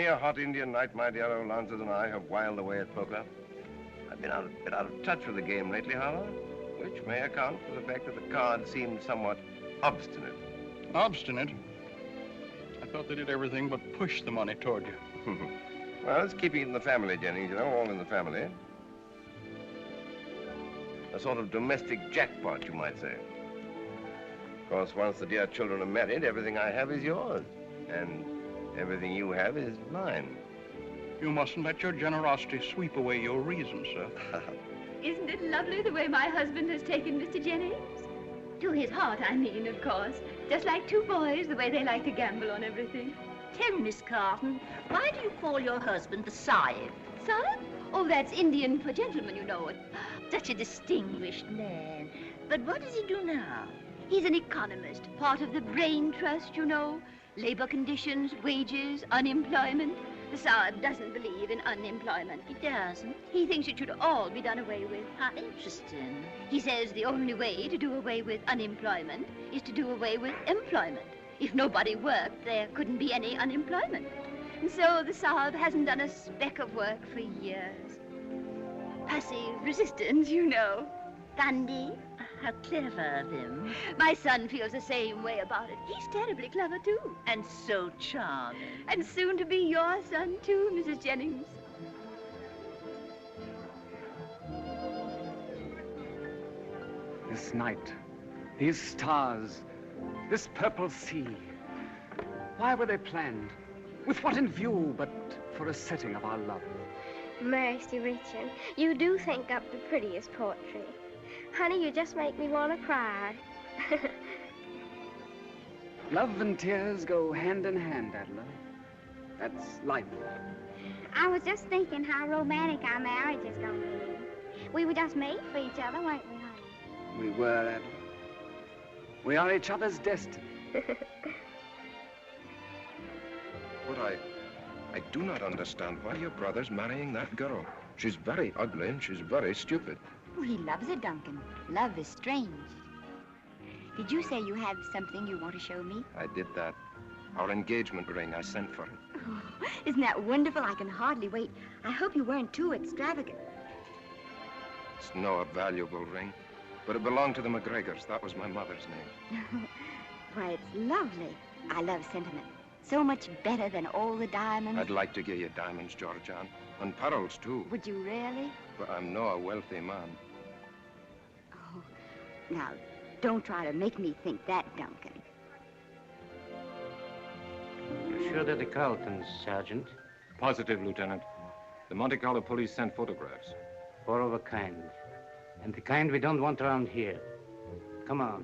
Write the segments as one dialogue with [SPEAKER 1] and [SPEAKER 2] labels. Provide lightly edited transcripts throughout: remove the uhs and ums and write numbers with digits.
[SPEAKER 1] many a hot Indian night my dear old Lancers and I have whiled away at poker. I've been a bit out of touch with the game lately, however, which may account for the fact that the cards seemed somewhat obstinate.
[SPEAKER 2] Obstinate? I thought they did everything but push the money toward you.
[SPEAKER 1] Well, it's keeping it in the family, Jennings, you know, all in the family. A sort of domestic jackpot, you might say. Of course, once the dear children are married, everything I have is yours. And everything you have is mine.
[SPEAKER 2] You mustn't let your generosity sweep away your reason, sir.
[SPEAKER 3] Isn't it lovely the way my husband has taken Mr. Jennings? To his heart, I mean, of course. Just like two boys, the way they like to gamble on everything.
[SPEAKER 4] Tell Miss Carton, why do you call your husband the Sahib?
[SPEAKER 3] Son? Oh, that's Indian for gentlemen, you know.
[SPEAKER 4] Such a distinguished man. But what does he do now?
[SPEAKER 3] He's an economist, part of the Brain Trust, you know. Labor conditions, wages, unemployment. The Sahib doesn't believe in unemployment.
[SPEAKER 4] He doesn't?
[SPEAKER 3] He thinks it should all be done away with.
[SPEAKER 4] How interesting.
[SPEAKER 3] He says the only way to do away with unemployment is to do away with employment. If nobody worked, there couldn't be any unemployment. And so the Sahib hasn't done a speck of work for years. Passive resistance, you know.
[SPEAKER 4] Fundy? How clever of him.
[SPEAKER 3] My son feels the same way about it. He's terribly clever, too.
[SPEAKER 4] And so charming.
[SPEAKER 3] And soon to be your son, too, Mrs. Jennings.
[SPEAKER 5] This night, these stars, this purple sea. Why were they planned? With what in view but for a setting of our love?
[SPEAKER 6] Mercy, Richard, you do think up the prettiest portrait. Honey, you just make me want to cry.
[SPEAKER 5] Love and tears go hand in hand, Adela. That's life.
[SPEAKER 6] I was just thinking how romantic our marriage is going to be. We were just made for each other, weren't we, honey?
[SPEAKER 5] We were, Adela. We are each other's destiny.
[SPEAKER 1] But I do not understand why your brother's marrying that girl. She's very ugly and she's very stupid.
[SPEAKER 7] Oh, he loves her, Duncan. Love is strange. Did you say you had something you want to show me?
[SPEAKER 1] I did that. Our engagement ring, I sent for it.
[SPEAKER 7] Oh, isn't that wonderful? I can hardly wait. I hope you weren't too extravagant.
[SPEAKER 1] It's no valuable ring, but it belonged to the McGregors. That was my mother's name.
[SPEAKER 7] Why, it's lovely. I love sentiment. So much better than all the diamonds.
[SPEAKER 1] I'd like to give you diamonds, Georgian, and pearls, too.
[SPEAKER 7] Would you really?
[SPEAKER 1] But I'm no a wealthy man.
[SPEAKER 7] Oh, now, don't try to make me think that, Duncan.
[SPEAKER 8] You're sure they're the Carltons, Sergeant?
[SPEAKER 9] Positive, Lieutenant. The Monte Carlo police sent photographs.
[SPEAKER 8] Four of a kind. And the kind we don't want around here. Come on.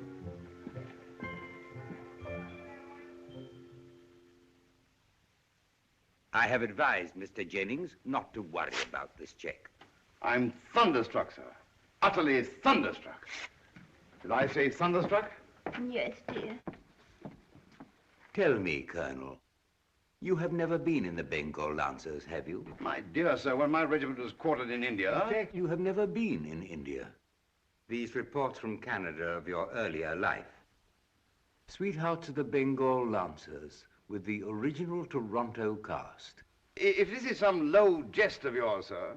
[SPEAKER 10] I have advised Mr. Jennings not to worry about this check.
[SPEAKER 11] I'm thunderstruck, sir. Utterly thunderstruck. Did I say thunderstruck?
[SPEAKER 3] Yes, dear.
[SPEAKER 10] Tell me, Colonel, you have never been in the Bengal Lancers, have you?
[SPEAKER 11] My dear sir, when my regiment was quartered in India...
[SPEAKER 10] In fact, you have never been in India. These reports from Canada of your earlier life. Sweethearts of the Bengal Lancers with the original Toronto cast.
[SPEAKER 11] If this is some low jest of yours, sir...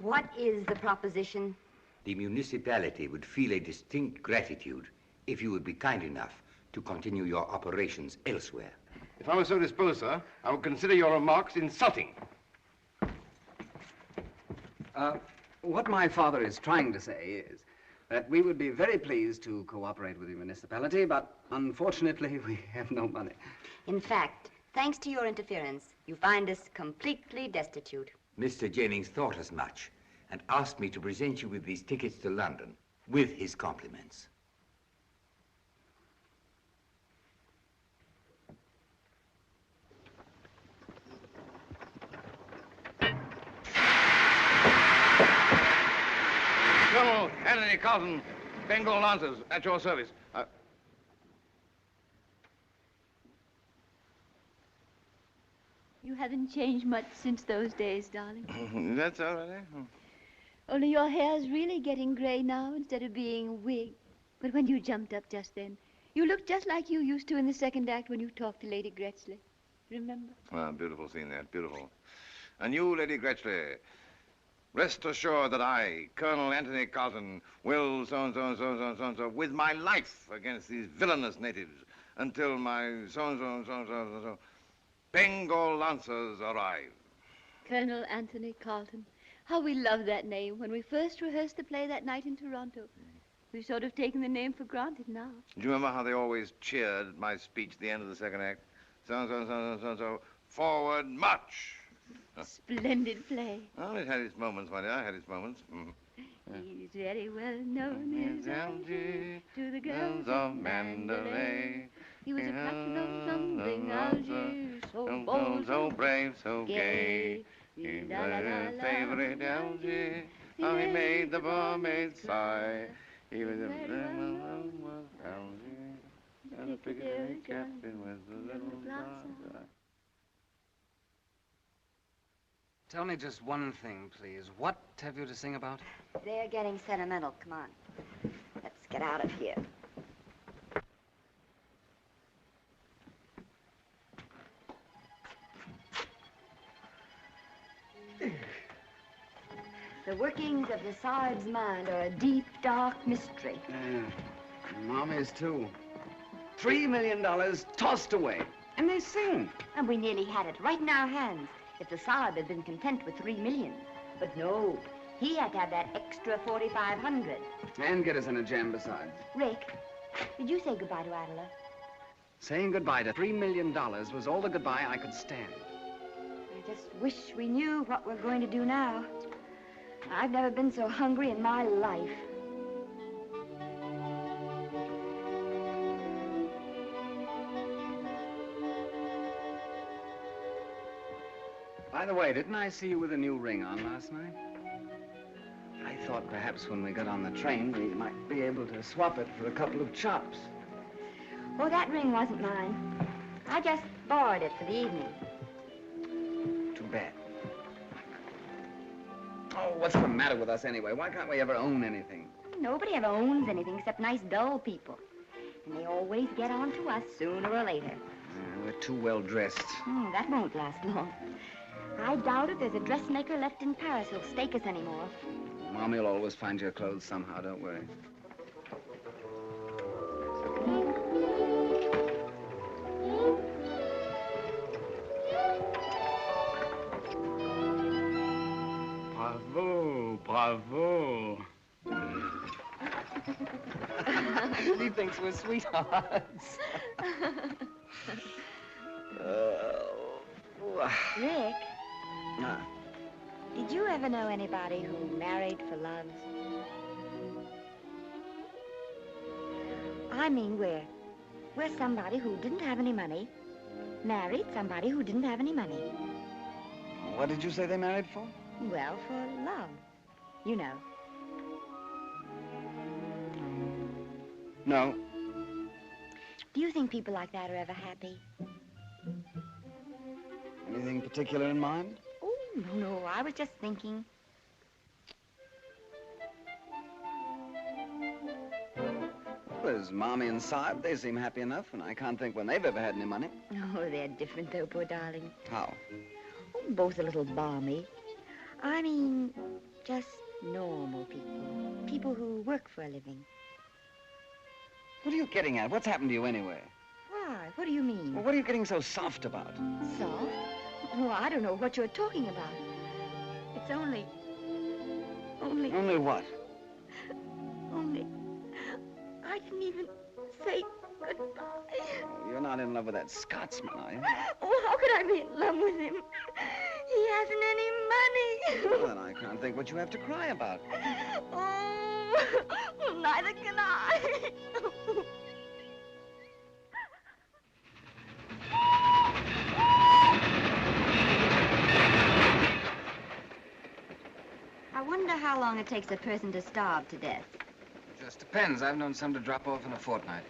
[SPEAKER 7] What is the proposition?
[SPEAKER 10] The municipality would feel a distinct gratitude if you would be kind enough to continue your operations elsewhere.
[SPEAKER 11] If I were so disposed, sir, I would consider your remarks insulting.
[SPEAKER 5] What my father is trying to say is that we would be very pleased to cooperate with the municipality, but unfortunately we have no money.
[SPEAKER 7] In fact, thanks to your interference, you find us completely destitute.
[SPEAKER 10] Mr. Jennings thought as much and asked me to present you with these tickets to London with his compliments.
[SPEAKER 11] Colonel Anthony Carlton, Bengal Lancers, at your service.
[SPEAKER 3] You haven't changed much since those days, darling.
[SPEAKER 1] That's all right, eh?
[SPEAKER 3] Only your hair's really getting gray now instead of being wig. But when you jumped up just then, you looked just like you used to in the second act when you talked to Lady Gretchley. Remember?
[SPEAKER 1] Ah, beautiful scene there, beautiful. And you, Lady Gretchley, rest assured that I, Colonel Anthony Carlton, will so-and-so, with my life against these villainous natives until my so-and-so, Bengal Lancers arrive.
[SPEAKER 3] Colonel Anthony Carlton. How we loved that name when we first rehearsed the play that night in Toronto. We've sort of taken the name for granted now.
[SPEAKER 1] Do you remember how they always cheered at my speech at the end of the second act? So, forward, march.
[SPEAKER 3] Splendid play.
[SPEAKER 1] Well, it had its moments, my dear, it had its moments.
[SPEAKER 3] He's very well known as Algy to the girls of Mandalay. He was a captain of something, Algy, so bold, so brave, so gay.
[SPEAKER 1] He's a favorite Algy, how he made the barmaids sigh. He was a Algy, and a Piccadilly captain with the little glass.
[SPEAKER 5] Tell me just one thing, please. What have you to sing about?
[SPEAKER 7] They're getting sentimental. Come on. Let's get out of here. The workings of the Sahib's mind are a deep, dark mystery.
[SPEAKER 5] Mommy's too. $3 million tossed away. And they sing.
[SPEAKER 7] And we nearly had it right in our hands if the Sahib had been content with $3 million. But no, he had to have that extra 4,500.
[SPEAKER 5] And get us in a jam besides.
[SPEAKER 7] Rick, did you say goodbye to Adela?
[SPEAKER 5] Saying goodbye to $3 million was all the goodbye I could stand.
[SPEAKER 7] I just wish we knew what we're going to do now. I've never been so hungry in my life.
[SPEAKER 5] By the way, didn't I see you with a new ring on last night? I thought perhaps when we got on the train, we might be able to swap it for a couple of chops.
[SPEAKER 7] Oh, that ring wasn't mine. I just borrowed it for the evening.
[SPEAKER 5] Too bad. Oh, what's the matter with us anyway? Why can't we ever own anything?
[SPEAKER 7] Nobody ever owns anything except nice, dull people. And they always get on to us sooner or later.
[SPEAKER 5] We're too well dressed.
[SPEAKER 7] That won't last long. I doubt if there's a dressmaker left in Paris who'll stake us anymore.
[SPEAKER 5] Mommy will always find your clothes somehow, don't worry.
[SPEAKER 2] Bravo, bravo.
[SPEAKER 5] He thinks we're sweethearts.
[SPEAKER 7] Rick, did you ever know anybody who married for love? I mean, where somebody who didn't have any money married somebody who didn't have any money.
[SPEAKER 5] What did you say they married for?
[SPEAKER 7] Well, for love, you know.
[SPEAKER 5] No.
[SPEAKER 7] Do you think people like that are ever happy?
[SPEAKER 5] Anything particular in mind?
[SPEAKER 7] Oh, no, I was just thinking.
[SPEAKER 5] Well, there's Mommy and Sahib. They seem happy enough, and I can't think when they've ever had any money.
[SPEAKER 7] Oh, they're different, though, poor darling.
[SPEAKER 5] How?
[SPEAKER 7] Oh, both a little balmy. I mean, just normal people. People who work for a living.
[SPEAKER 5] What are you getting at? What's happened to you anyway?
[SPEAKER 7] Why? What do you mean?
[SPEAKER 5] Well, what are you getting so soft about?
[SPEAKER 7] Soft? Oh, I don't know what you're talking about. It's only...
[SPEAKER 5] Only what?
[SPEAKER 7] Only... I didn't even say goodbye.
[SPEAKER 5] Oh, you're not in love with that Scotsman, are you?
[SPEAKER 7] Oh, how could I be in love with him? He hasn't any money.
[SPEAKER 5] Well, then I can't think what you have to cry about.
[SPEAKER 7] Oh, neither can I. I wonder how long it takes a person to starve to death.
[SPEAKER 5] Just depends. I've known some to drop off in a fortnight.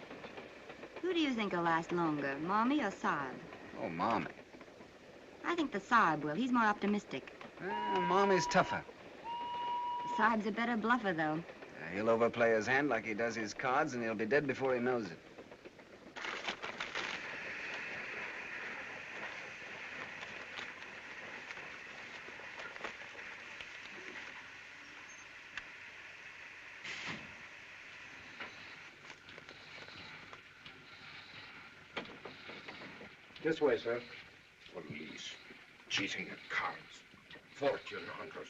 [SPEAKER 7] Who do you think will last longer, Mommy or Sahib?
[SPEAKER 5] Oh, Mommy.
[SPEAKER 7] I think the Sahib will. He's more optimistic.
[SPEAKER 5] Mommy's tougher.
[SPEAKER 7] The Sahib's a better bluffer, though.
[SPEAKER 5] He'll overplay his hand like he does his cards, and he'll be dead before he knows it.
[SPEAKER 11] This way, sir.
[SPEAKER 12] Police. Cheating at cards. Fortune hunters.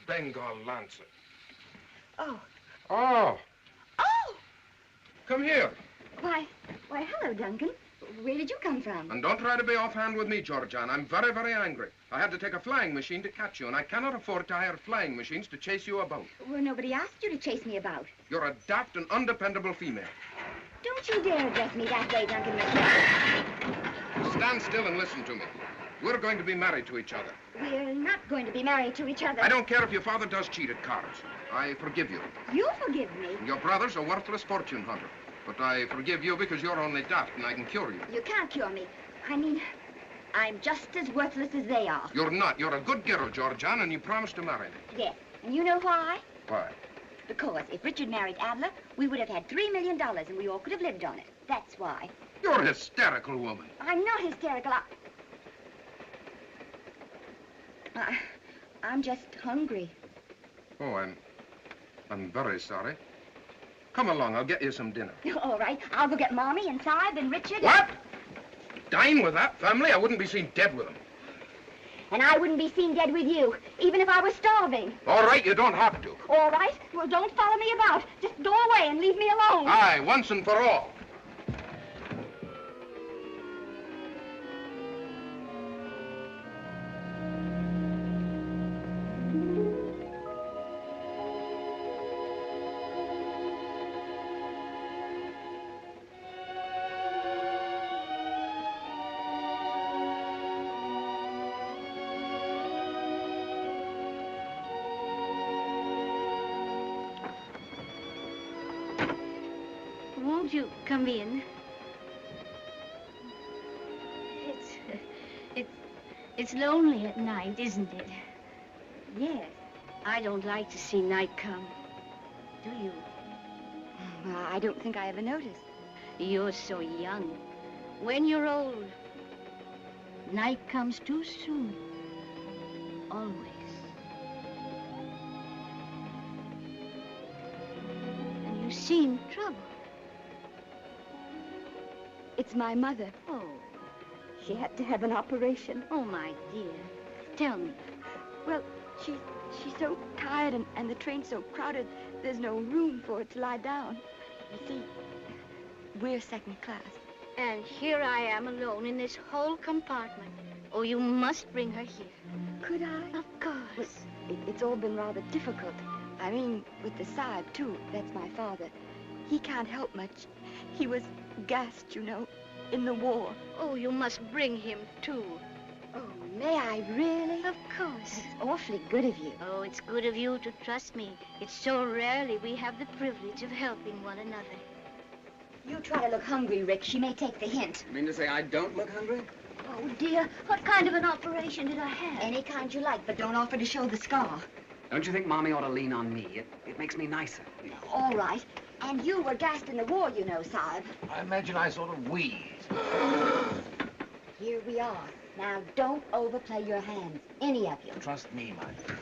[SPEAKER 12] Bengal lancer.
[SPEAKER 7] Oh.
[SPEAKER 12] Oh.
[SPEAKER 7] Oh!
[SPEAKER 12] Come here.
[SPEAKER 7] Why, hello, Duncan. Where did you come from?
[SPEAKER 12] And don't try to be offhand with me, Georgiana. I'm very, very angry. I had to take a flying machine to catch you, and I cannot afford to hire flying machines to chase you about.
[SPEAKER 7] Well, nobody asked you to chase me about.
[SPEAKER 12] You're a daft and undependable female.
[SPEAKER 7] Don't you dare address me that way, Duncan McNair.
[SPEAKER 12] Stand still and listen to me. We're going to be married to each other.
[SPEAKER 7] We're not going to be married to each other.
[SPEAKER 12] I don't care if your father does cheat at cards. I forgive you.
[SPEAKER 7] You forgive me?
[SPEAKER 12] Your brother's a worthless fortune hunter. But I forgive you because you're only daft and I can cure you.
[SPEAKER 7] You can't cure me. I mean, I'm just as worthless as they are.
[SPEAKER 12] You're not. You're a good girl, Georgiana, and you promised to marry me.
[SPEAKER 7] Yes. And you know why?
[SPEAKER 12] Why?
[SPEAKER 7] Because if Richard married Adler, we would have had $3 million and we all could have lived on it. That's why.
[SPEAKER 12] You're a hysterical woman.
[SPEAKER 7] I'm not hysterical. I'm just hungry.
[SPEAKER 12] Oh, I'm very sorry. Come along, I'll get you some dinner.
[SPEAKER 7] All right, I'll go get Mommy and Sib and Richard.
[SPEAKER 12] What? Dine with that family? I wouldn't be seen dead with them.
[SPEAKER 7] And I wouldn't be seen dead with you, even if I was starving.
[SPEAKER 12] All right, you don't have to.
[SPEAKER 7] All right? Well, don't follow me about. Just go away and leave me alone.
[SPEAKER 12] Aye, once and for all.
[SPEAKER 4] Won't you come in? It's lonely at night, isn't it?
[SPEAKER 7] Yes.
[SPEAKER 4] I don't like to see night come. Do you?
[SPEAKER 7] Well, I don't think I ever noticed.
[SPEAKER 4] You're so young. When you're old, night comes too soon. Always. And you seem troubled.
[SPEAKER 7] It's my mother.
[SPEAKER 4] Oh.
[SPEAKER 7] She had to have an operation.
[SPEAKER 4] Oh, my dear. Tell me.
[SPEAKER 7] Well, she's so tired and the train's so crowded, there's no room for her to lie down. You see, we're second class.
[SPEAKER 4] And here I am alone in this whole compartment. Oh, you must bring her here.
[SPEAKER 7] Could I?
[SPEAKER 4] Of course.
[SPEAKER 7] Well, it's all been rather difficult. I mean, with the Sahib, too. That's my father. He can't help much. He was gassed, you know, in the war.
[SPEAKER 4] Oh, you must bring him, too.
[SPEAKER 7] Oh, may I really?
[SPEAKER 4] Of course.
[SPEAKER 7] That's awfully good of you.
[SPEAKER 4] Oh, it's good of you to trust me. It's so rarely we have the privilege of helping one another.
[SPEAKER 7] You try to look hungry, Rick. She may take the hint.
[SPEAKER 5] You mean to say I don't look hungry?
[SPEAKER 4] Oh, dear, what kind of an operation did I have?
[SPEAKER 7] Any kind you like, but don't offer to show the scar.
[SPEAKER 5] Don't you think Mommy ought to lean on me? It makes me nicer.
[SPEAKER 7] All right. And you were gassed in the war, you know, Sahib.
[SPEAKER 11] I imagine I sort of wheezed.
[SPEAKER 7] Here we are. Now, don't overplay your hands, any of you.
[SPEAKER 11] Trust me, my dear.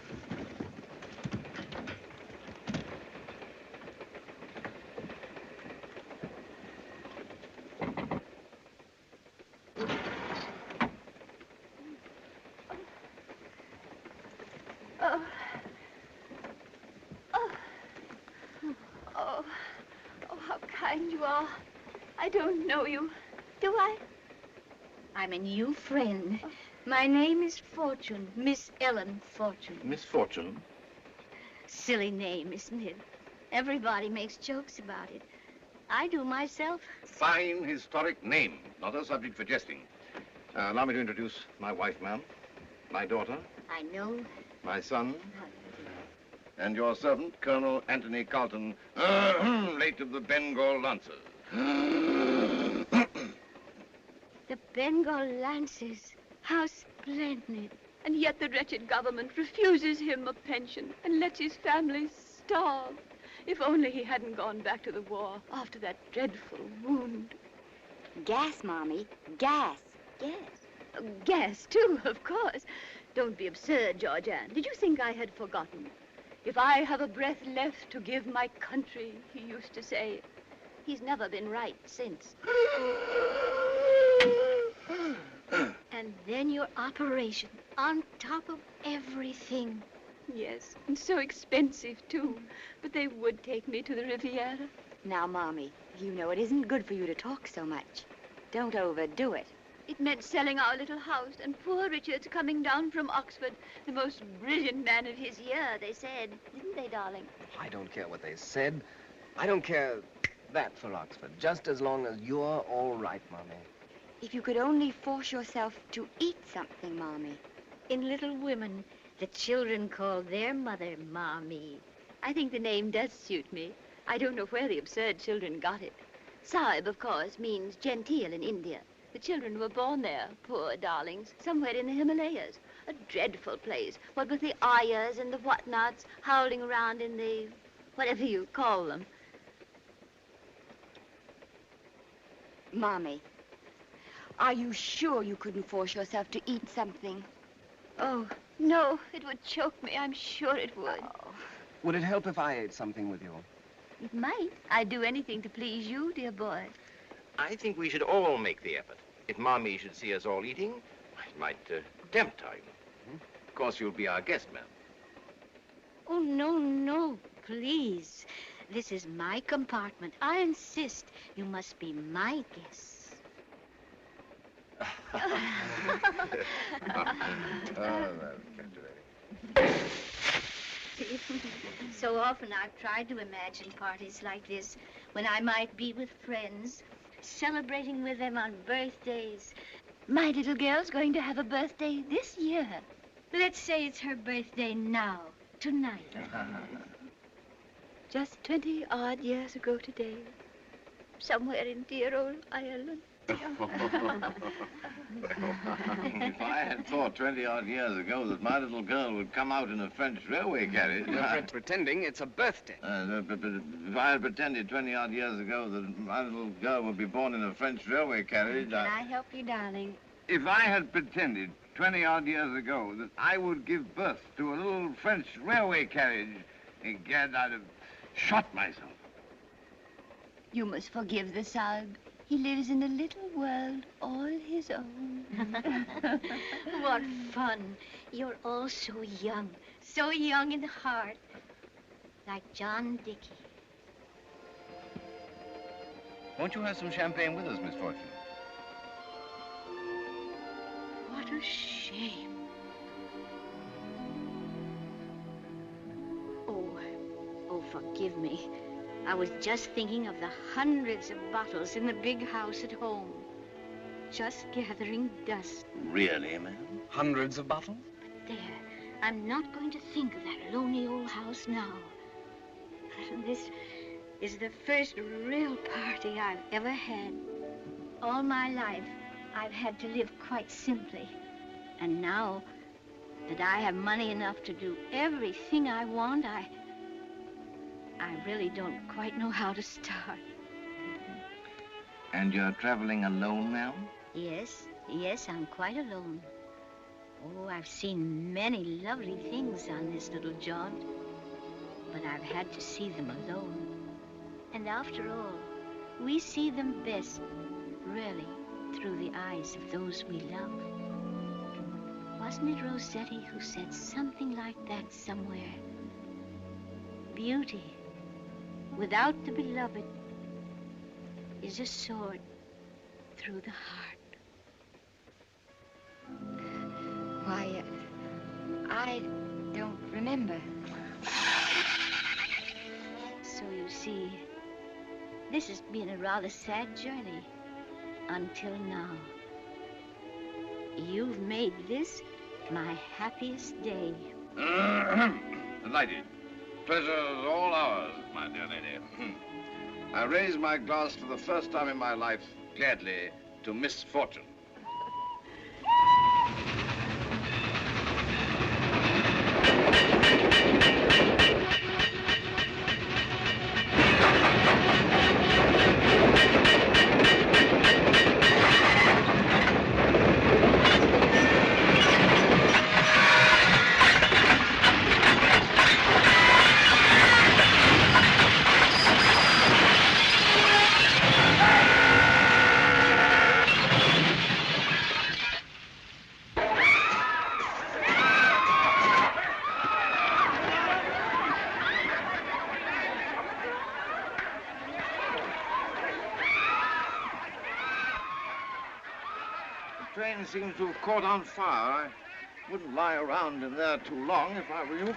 [SPEAKER 3] You are. I don't know you. Do I?
[SPEAKER 4] I'm a new friend. My name is Fortune, Miss Ellen Fortune.
[SPEAKER 1] Miss Fortune?
[SPEAKER 4] Silly name, isn't it? Everybody makes jokes about it. I do myself.
[SPEAKER 1] Fine historic name, not a subject for jesting. Allow me to introduce my wife, ma'am. My daughter.
[SPEAKER 4] I know.
[SPEAKER 1] My son. And your servant, Colonel Anthony Carlton, late of the Bengal Lancers.
[SPEAKER 4] The Bengal Lancers. How splendid.
[SPEAKER 13] And yet the wretched government refuses him a pension and lets his family starve. If only he hadn't gone back to the war after that dreadful wound.
[SPEAKER 7] Gas, Mommy. Gas.
[SPEAKER 13] Gas. Gas, too, of course. Don't be absurd, Georgianne. Did you think I had forgotten? If I have a breath left to give my country, he used to say. He's never been right since.
[SPEAKER 4] And then your operation, on top of everything.
[SPEAKER 13] Yes, and so expensive, too. But they would take me to the Riviera.
[SPEAKER 7] Now, Mommy, you know it isn't good for you to talk so much. Don't overdo it.
[SPEAKER 13] It meant selling our little house, and poor Richard's coming down from Oxford, the most brilliant man of his year, they said. Didn't they, darling?
[SPEAKER 14] I don't care what they said. I don't care that for Oxford, just as long as you're all right, Mommy.
[SPEAKER 7] If you could only force yourself to eat something, Mommy.
[SPEAKER 4] In Little Women, the children call their mother Mommy.
[SPEAKER 13] I think the name does suit me. I don't know where the absurd children got it. Sahib, of course, means genteel in India. The children were born there, poor darlings, somewhere in the Himalayas. A dreadful place, what with the ayahs and the whatnots howling around in the whatever you call them.
[SPEAKER 7] Mommy, are you sure you couldn't force yourself to eat something?
[SPEAKER 13] Oh, no, it would choke me. I'm sure it would.
[SPEAKER 14] Oh. Would it help if I ate something with you?
[SPEAKER 13] It might. I'd do anything to please you, dear boy.
[SPEAKER 15] I think we should all make the effort. If Mommy should see us all eating, it might tempt her. Of course, you'll be our guest, ma'am.
[SPEAKER 4] Oh, no, no, please. This is my compartment. I insist you must be my guests. So often I've tried to imagine parties like this when I might be with friends, celebrating with them on birthdays.
[SPEAKER 13] My little girl's going to have a birthday this year.
[SPEAKER 4] Let's say it's her birthday now, tonight.
[SPEAKER 13] Just 20-odd years ago today, somewhere in dear old Ireland.
[SPEAKER 1] If I had thought 20-odd years ago that my little girl would come out in a French railway carriage...
[SPEAKER 14] Pretending it's a birthday.
[SPEAKER 1] If I had pretended 20-odd years ago that my little girl would be born in a French railway carriage...
[SPEAKER 4] Can I help you, darling?
[SPEAKER 11] If I had pretended 20-odd years ago that I would give birth to a little French railway carriage, egad, I'd have shot myself.
[SPEAKER 13] You must forgive the Sahib. He lives in a little world all his own.
[SPEAKER 4] What fun. You're all so young in heart, like John Dickey.
[SPEAKER 11] Won't you have some champagne with us, Miss Fortune?
[SPEAKER 4] What a shame. Oh, forgive me. I was just thinking of the hundreds of bottles in the big house at home. Just gathering dust.
[SPEAKER 1] Really, ma'am?
[SPEAKER 14] Hundreds of bottles?
[SPEAKER 4] But there, I'm not going to think of that lonely old house now. This is the first real party I've ever had. All my life, I've had to live quite simply. And now that I have money enough to do everything I want, I really don't quite know how to start.
[SPEAKER 1] And you're traveling alone, ma'am?
[SPEAKER 4] Yes, I'm quite alone. Oh, I've seen many lovely things on this little jaunt, but I've had to see them alone. And after all, we see them best, really, through the eyes of those we love. Wasn't it Rossetti who said something like that somewhere? Beauty without the beloved is a sword through the heart.
[SPEAKER 7] Why, I don't remember.
[SPEAKER 4] So you see, this has been a rather sad journey until now. You've made this my happiest day.
[SPEAKER 1] Delighted. Pleasure's all ours, my dear lady. I raise my glass for the first time in my life, gladly, to Miss Fortune. train seems to have caught on fire. I wouldn't lie around in there too long if I were you.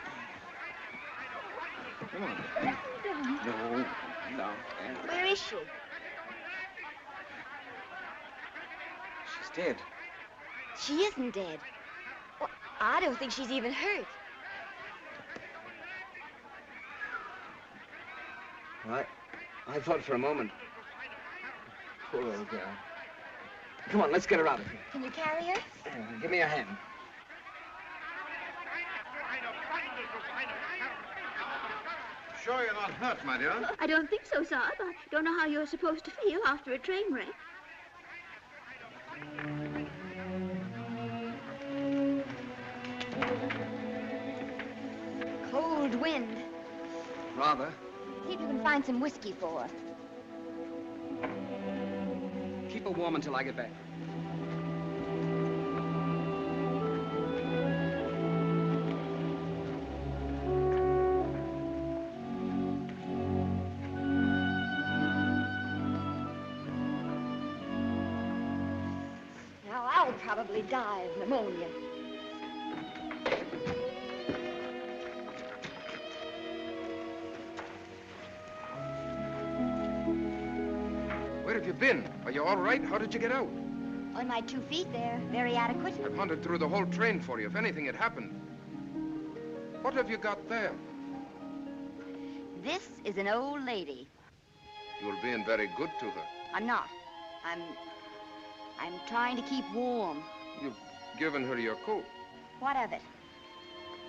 [SPEAKER 1] Come on. No.
[SPEAKER 7] Where is she?
[SPEAKER 14] She's dead.
[SPEAKER 7] She isn't dead. Well, I don't think she's even hurt.
[SPEAKER 14] I thought for a moment. Poor old girl. Come on, let's get her out of here.
[SPEAKER 7] Can you carry her?
[SPEAKER 14] Give me a hand.
[SPEAKER 1] Sure you're not hurt, my dear?
[SPEAKER 3] I don't think so, Saab. I don't know how you're supposed to feel after a train wreck.
[SPEAKER 7] Cold wind.
[SPEAKER 14] Rather.
[SPEAKER 7] See if you can find some whiskey for her.
[SPEAKER 14] Keep her warm until I get back.
[SPEAKER 7] Now, I'll probably die of pneumonia.
[SPEAKER 12] Where have you been? Are you all right? How did you get out?
[SPEAKER 7] On my 2 feet there, very adequate.
[SPEAKER 12] I've hunted through the whole train for you, if anything had happened. What have you got there?
[SPEAKER 7] This is an old lady.
[SPEAKER 12] You're being very good to her.
[SPEAKER 7] I'm not. I'm trying to keep warm.
[SPEAKER 12] You've given her your coat.
[SPEAKER 7] What of it?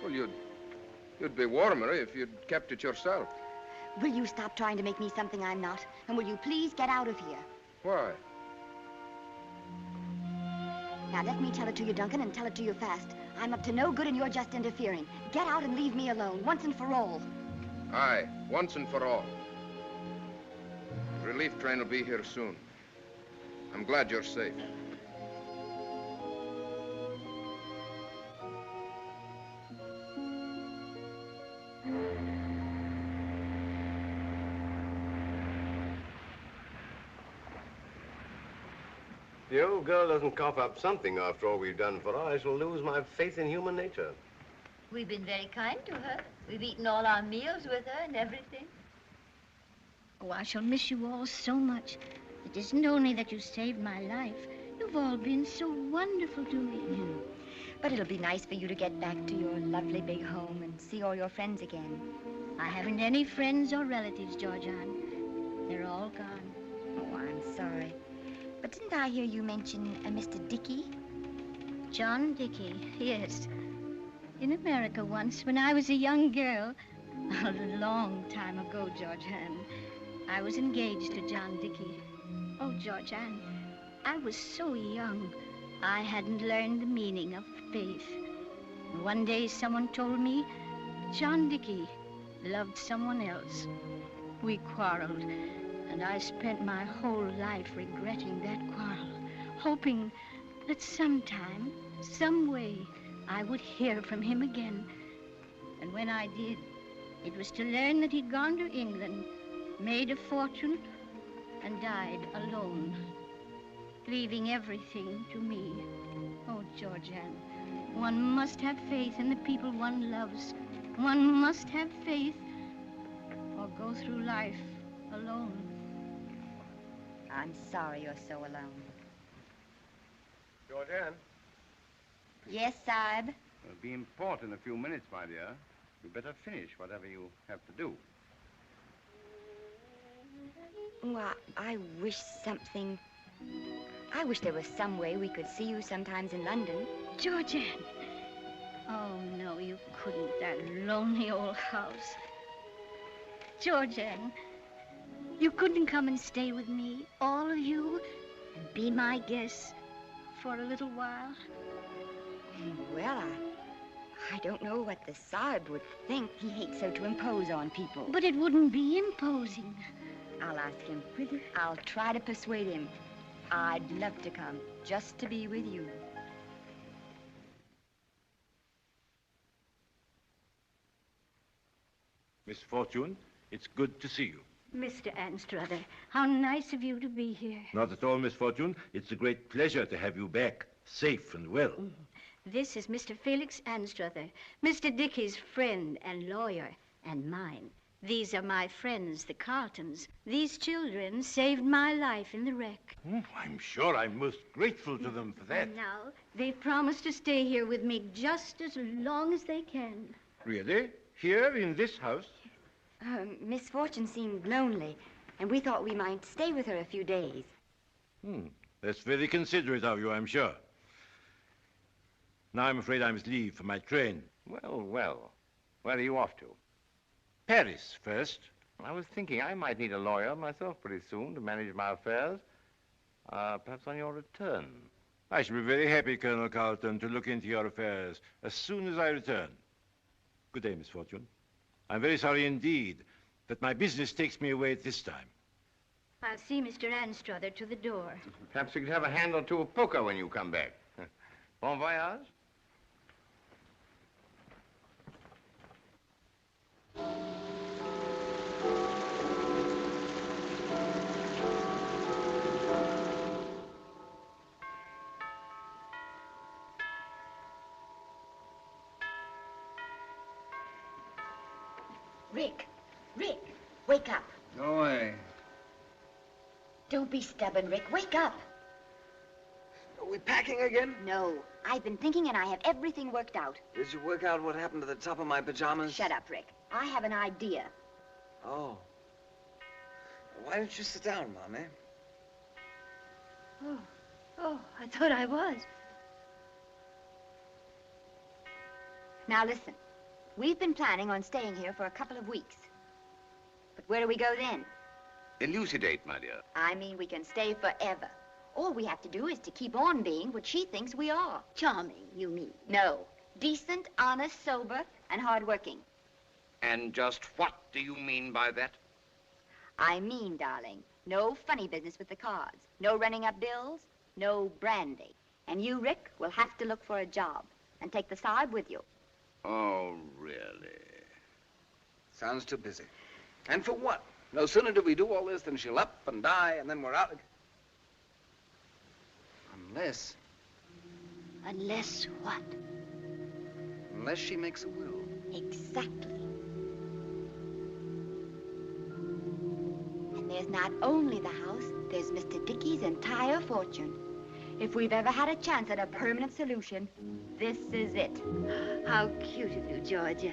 [SPEAKER 12] Well, you'd be warmer if you'd kept it yourself.
[SPEAKER 7] Will you stop trying to make me something I'm not? And will you please get out of here?
[SPEAKER 12] Why?
[SPEAKER 7] Now, let me tell it to you, Duncan, and tell it to you fast. I'm up to no good and you're just interfering. Get out and leave me alone, once and for all.
[SPEAKER 12] Aye, once and for all. The relief train will be here soon. I'm glad you're safe.
[SPEAKER 16] If the old girl doesn't cough up something after all we've done for her, I shall lose my faith in human nature.
[SPEAKER 13] We've been very kind to her. We've eaten all our meals with her and everything.
[SPEAKER 4] Oh, I shall miss you all so much. It isn't only that you saved my life. You've all been so wonderful to me.
[SPEAKER 7] But it'll be nice for you to get back to your lovely big home and see all your friends again.
[SPEAKER 4] I haven't any friends or relatives, Georgiana. They're all gone.
[SPEAKER 7] Oh, I'm sorry. But didn't I hear you mention a Mr. Dickey?
[SPEAKER 4] John Dickey, yes. In America once, when I was a young girl, a long time ago, Georgiana, I was engaged to John Dickey. Oh, Georgiana, I was so young. I hadn't learned the meaning of faith. One day someone told me John Dickey loved someone else. We quarreled, and I spent my whole life regretting that quarrel, hoping that sometime, some way, I would hear from him again. And when I did, it was to learn that he'd gone to England, made a fortune, and died alone, leaving everything to me. Oh, Georgiana, one must have faith in the people one loves. One must have faith or go through life alone.
[SPEAKER 7] I'm sorry you're so alone.
[SPEAKER 16] Georgiana?
[SPEAKER 7] Yes, Saib?
[SPEAKER 17] It'll be in port in a few minutes, my dear. You'd better finish whatever you have to do.
[SPEAKER 7] Oh, I wish something... I wish there was some way we could see you sometimes in London.
[SPEAKER 4] Georgiana! Oh, no, you couldn't. That lonely old house. Georgiana, you couldn't come and stay with me, all of you, and be my guests for a little while?
[SPEAKER 7] Well, I don't know what the Saib would think. He hates so to impose on people.
[SPEAKER 4] But it wouldn't be imposing.
[SPEAKER 7] I'll ask him. I'll try to persuade him. I'd love to come, just to be with you.
[SPEAKER 18] Miss Fortune, it's good to see you.
[SPEAKER 4] Mr. Anstruther, how nice of you to be here.
[SPEAKER 18] Not at all, Miss Fortune. It's a great pleasure to have you back. safe and well.
[SPEAKER 4] This is Mr. Felix Anstruther, Mr. Dickey's friend and lawyer, and mine. These are my friends, the Carltons. These children saved my life in the wreck.
[SPEAKER 18] I'm sure I'm most grateful to them for that.
[SPEAKER 4] And now, they've promised to stay here with me just as long as they can.
[SPEAKER 18] Really? Here in this house?
[SPEAKER 7] Miss Fortune seemed lonely, and we thought we might stay with her a few days.
[SPEAKER 18] That's very considerate of you, I'm sure. Now I'm afraid I must leave for my train.
[SPEAKER 15] Well, well. Where are you off to?
[SPEAKER 18] Paris first.
[SPEAKER 15] I was thinking I might need a lawyer myself pretty soon to manage my affairs. Perhaps on your return.
[SPEAKER 18] I shall be very happy, Colonel Carlton, to look into your affairs as soon as I return. Good day, Miss Fortune. I'm very sorry indeed that my business takes me away at this time.
[SPEAKER 4] I'll see Mr. Anstruther to the door.
[SPEAKER 15] Perhaps we could have a hand or two of poker when you come back. Bon voyage.
[SPEAKER 7] Rick, wake up.
[SPEAKER 5] Go away.
[SPEAKER 7] Don't be stubborn, Rick. Wake up.
[SPEAKER 5] Are we packing again?
[SPEAKER 7] No. I've been thinking and I have everything worked out.
[SPEAKER 5] Did you work out what happened to the top of my pajamas?
[SPEAKER 7] Shut up, Rick. I have an idea.
[SPEAKER 5] Oh. Why don't you sit down, Mommy?
[SPEAKER 3] Oh, I thought I was.
[SPEAKER 7] Now listen. We've been planning on staying here for a couple of weeks. But where do we go then?
[SPEAKER 1] Elucidate, my dear.
[SPEAKER 7] I mean, we can stay forever. All we have to do is to keep on being what she thinks we are.
[SPEAKER 3] Charming, you mean?
[SPEAKER 7] No. Decent, honest, sober, and hardworking.
[SPEAKER 1] And just what do you mean by that?
[SPEAKER 7] I mean, darling, no funny business with the cards. No running up bills, no brandy. And you, Rick, will have to look for a job and take the Saab with you.
[SPEAKER 1] Oh, really?
[SPEAKER 5] Sounds too busy. And for what? No sooner do we do all this than she'll up and die, and then we're out. Unless...
[SPEAKER 3] Unless what?
[SPEAKER 5] Unless she makes a will.
[SPEAKER 7] Exactly. And there's not only the house, there's Mr. Dickey's entire fortune. If we've ever had a chance at a permanent solution, this is it.
[SPEAKER 3] How cute of you, Georgia.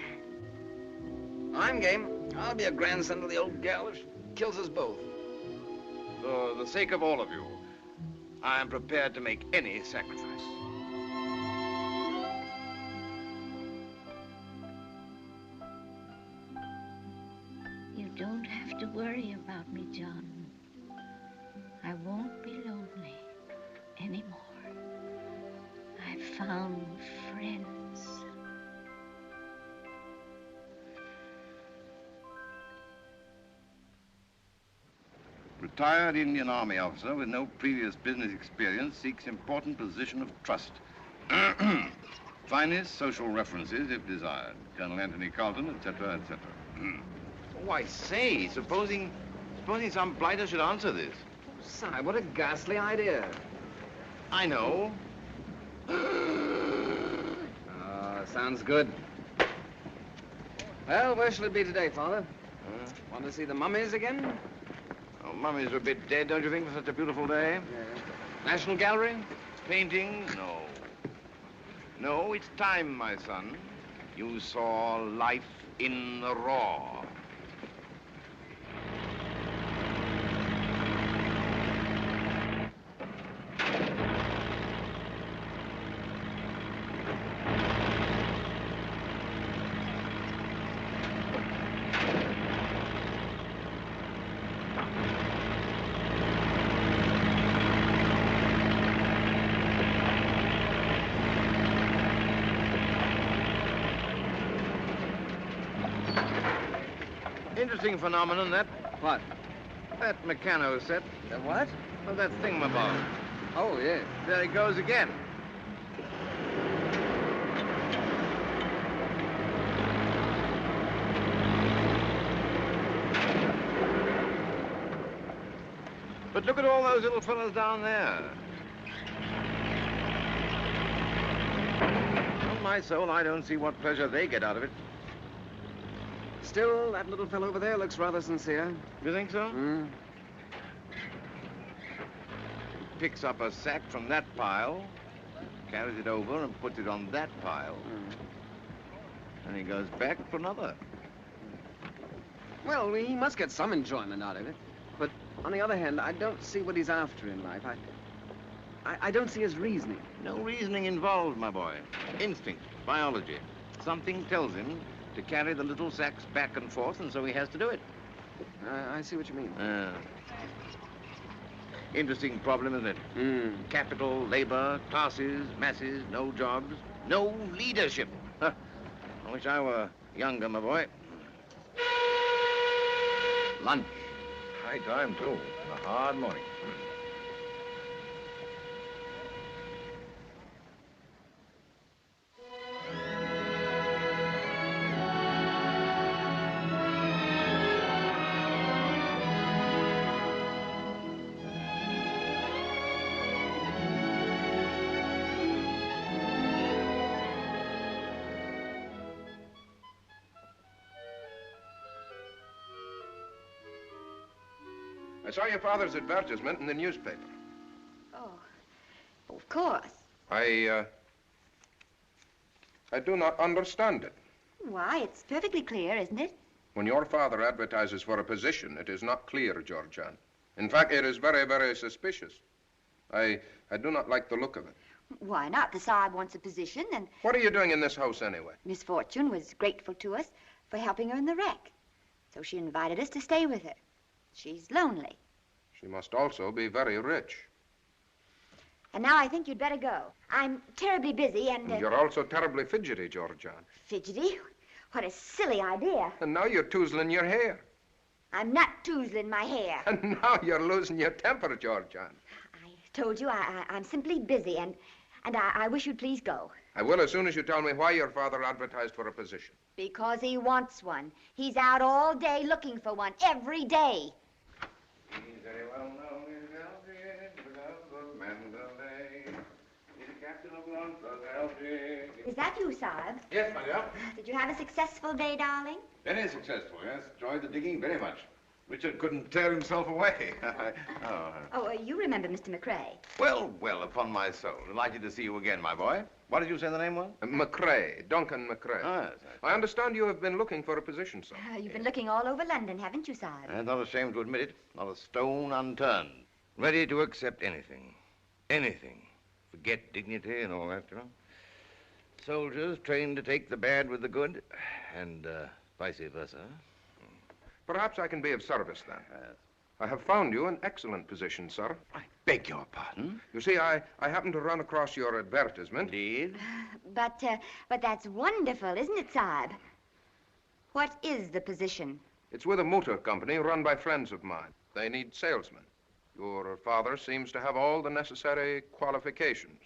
[SPEAKER 5] I'm game. I'll be a grandson to the old gal if she kills us both.
[SPEAKER 1] For the sake of all of you, I am prepared to make any sacrifice.
[SPEAKER 4] You don't have to worry about me, John. I won't be lonely anymore. I've found friends.
[SPEAKER 1] Retired Indian Army officer with no previous business experience seeks important position of trust. Finest social references if desired. Colonel Anthony Carlton, etc., etc.
[SPEAKER 15] Oh, I say, supposing some blighter should answer this.
[SPEAKER 5] Si, what a ghastly idea.
[SPEAKER 15] I know.
[SPEAKER 5] Sounds good. Well, where shall it be today, Father? Want to see the mummies again?
[SPEAKER 15] Oh, mummies are a bit dead, don't you think, for such a beautiful day?
[SPEAKER 5] Yeah. National Gallery?
[SPEAKER 15] Painting? No. No, it's time, my son. You saw life in the raw. Interesting phenomenon, that.
[SPEAKER 5] What?
[SPEAKER 15] That mechano set.
[SPEAKER 5] The what?
[SPEAKER 15] Oh, that thingamabob.
[SPEAKER 5] Oh, yeah.
[SPEAKER 15] There he goes again. But look at all those little fellows down there.
[SPEAKER 1] Upon my soul, I don't see what pleasure they get out of it.
[SPEAKER 5] Still, that little fellow over there looks rather sincere.
[SPEAKER 1] You think so?
[SPEAKER 5] Mm.
[SPEAKER 1] Picks up a sack from that pile, carries it over and puts it on that pile. And he goes back for another.
[SPEAKER 5] Well, he must get some enjoyment out of it. But on the other hand, I don't see what he's after in life. I don't see his reasoning.
[SPEAKER 1] No reasoning involved, my boy. Instinct, biology. Something tells him to carry the little sacks back and forth, and so he has to do it.
[SPEAKER 5] I see what you mean.
[SPEAKER 1] Interesting problem, isn't it? Capital, labor, classes, masses, no jobs, no leadership. Huh. I wish I were younger, my boy. Lunch. High time, too. A hard morning.
[SPEAKER 12] I saw your father's advertisement in the newspaper.
[SPEAKER 7] Oh, of course.
[SPEAKER 12] I do not understand it.
[SPEAKER 7] Why, it's perfectly clear, isn't it?
[SPEAKER 12] When your father advertises for a position, it is not clear, Georgian. In fact, it is very, very suspicious. I do not like the look of it.
[SPEAKER 7] Why not? The Sahib wants a position, and
[SPEAKER 12] What are you doing in this house, anyway?
[SPEAKER 7] Miss Fortune was grateful to us for helping her in the wreck. So she invited us to stay with her. She's lonely.
[SPEAKER 12] She must also be very rich.
[SPEAKER 7] And now I think you'd better go. I'm terribly busy and...
[SPEAKER 12] You're also terribly fidgety, Georgian.
[SPEAKER 7] Fidgety? What a silly idea.
[SPEAKER 12] And now you're toozling your hair.
[SPEAKER 7] I'm not toozling my hair.
[SPEAKER 12] And now you're losing your temper, Georgian.
[SPEAKER 7] Told you I'm simply busy, and I wish you'd please go.
[SPEAKER 12] I will as soon as you tell me why your father advertised for a position.
[SPEAKER 7] Because he wants one. He's out all day looking for one, every day.
[SPEAKER 1] He's very well known in Algiers, without Mandalay. He's the captain of London, Algiers.
[SPEAKER 7] Is that you, Sahib?
[SPEAKER 1] Yes, my dear.
[SPEAKER 7] Did you have a successful day, darling?
[SPEAKER 1] Very successful, yes. Enjoyed the digging very much. Richard couldn't tear himself away.
[SPEAKER 7] You remember Mr. McCrae?
[SPEAKER 1] Well, upon my soul. Delighted to see you again, my boy. What did you say the name was?
[SPEAKER 12] McCrae, Duncan McCrae.
[SPEAKER 1] Oh, yes.
[SPEAKER 12] I understand you have been looking for a position, sir.
[SPEAKER 7] You've been looking all over London, haven't you, Sahib?
[SPEAKER 1] I'm not ashamed to admit it. Not a stone unturned. Ready to accept anything. Anything. Forget dignity and all that, you know. Soldiers trained to take the bad with the good, and vice versa.
[SPEAKER 12] Perhaps I can be of service, then. I have found you an excellent position, sir.
[SPEAKER 1] I beg your pardon?
[SPEAKER 12] You see, I happened to run across your advertisement.
[SPEAKER 1] Indeed?
[SPEAKER 7] But that's wonderful, isn't it, Sahib? What is the position?
[SPEAKER 12] It's with a motor company run by friends of mine. They need salesmen. Your father seems to have all the necessary qualifications.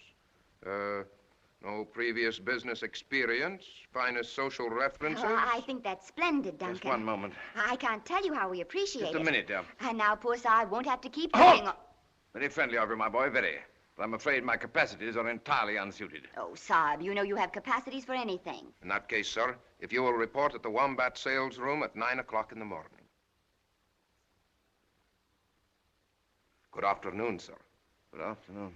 [SPEAKER 12] No previous business experience, finest social references.
[SPEAKER 7] Oh, I think that's splendid, Duncan.
[SPEAKER 1] Just one moment.
[SPEAKER 7] I can't tell you how we appreciate it.
[SPEAKER 1] Just a minute, dear.
[SPEAKER 7] And now poor Sahib won't have to keep
[SPEAKER 1] Halt!
[SPEAKER 7] looking.
[SPEAKER 1] Very friendly of you, my boy, very. But I'm afraid my capacities are entirely unsuited.
[SPEAKER 7] Oh, Sahib, you know you have capacities for anything.
[SPEAKER 12] In that case, sir, if you will report at the Wombat sales room at 9 o'clock in the morning. Good afternoon, sir.
[SPEAKER 1] Good afternoon.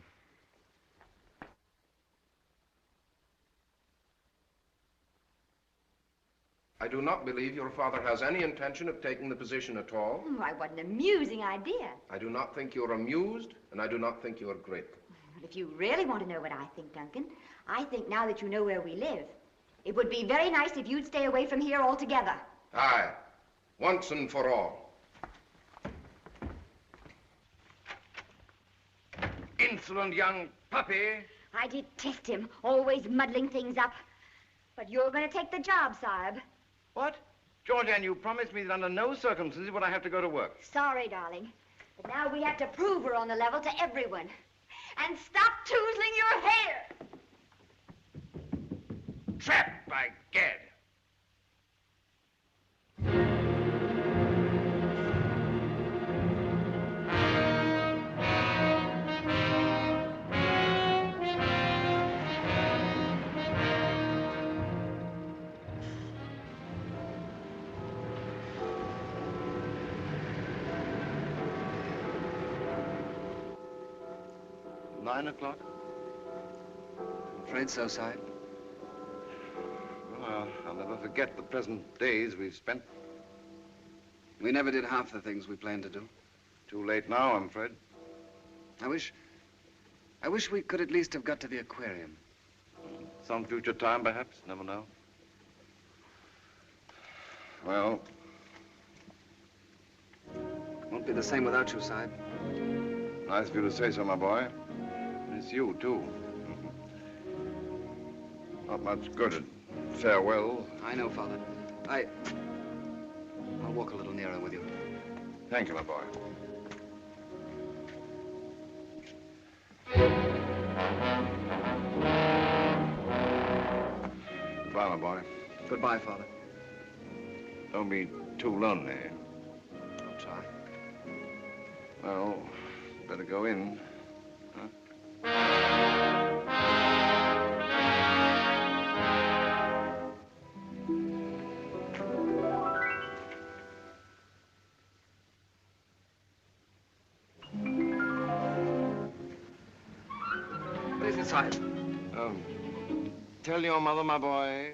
[SPEAKER 12] I do not believe your father has any intention of taking the position at all.
[SPEAKER 7] Why, what an amusing idea.
[SPEAKER 12] I do not think you're amused, and I do not think you are grateful.
[SPEAKER 7] But if you really want to know what I think, Duncan, I think now that you know where we live, it would be very nice if you'd stay away from here altogether.
[SPEAKER 12] Aye, once and for all.
[SPEAKER 1] Insolent young puppy.
[SPEAKER 7] I detest him, always muddling things up. But you're going to take the job, Sahib.
[SPEAKER 1] What? Georgian, you promised me that under no circumstances would I have to go to work.
[SPEAKER 7] Sorry, darling. But now we have to prove we're on the level to everyone. And stop toozling your hair!
[SPEAKER 1] Trapped, by gad. 9 o'clock?
[SPEAKER 5] I'm afraid so, Sahib.
[SPEAKER 1] Well, I'll never forget the pleasant days we've spent.
[SPEAKER 5] We never did half the things we planned to do.
[SPEAKER 1] Too late now, I'm afraid.
[SPEAKER 5] I wish we could at least have got to the aquarium.
[SPEAKER 1] Some future time, perhaps. Never know. Well,
[SPEAKER 5] won't be the same without you, Sahib.
[SPEAKER 1] Nice of you to say so, my boy. It's you, too. Not much good at farewell.
[SPEAKER 5] I know, Father. I'll walk a little nearer with you.
[SPEAKER 1] Thank you, my boy. Goodbye, my boy.
[SPEAKER 5] Goodbye, Father.
[SPEAKER 1] Don't be too lonely.
[SPEAKER 5] I'll try.
[SPEAKER 1] Well, better go in, huh?
[SPEAKER 5] What is it, Sahib?
[SPEAKER 1] Tell your mother, my boy.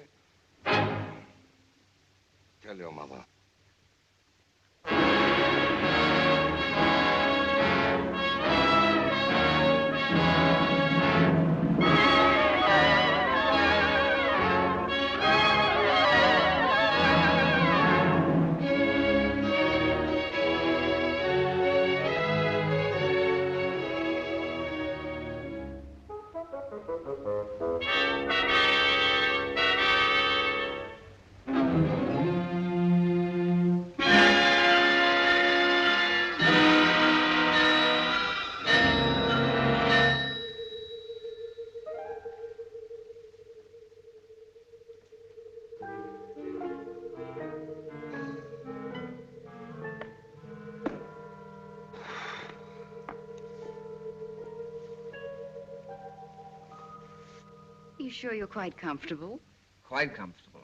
[SPEAKER 1] Tell your mother.
[SPEAKER 19] You sure you're quite comfortable?
[SPEAKER 5] Quite comfortable.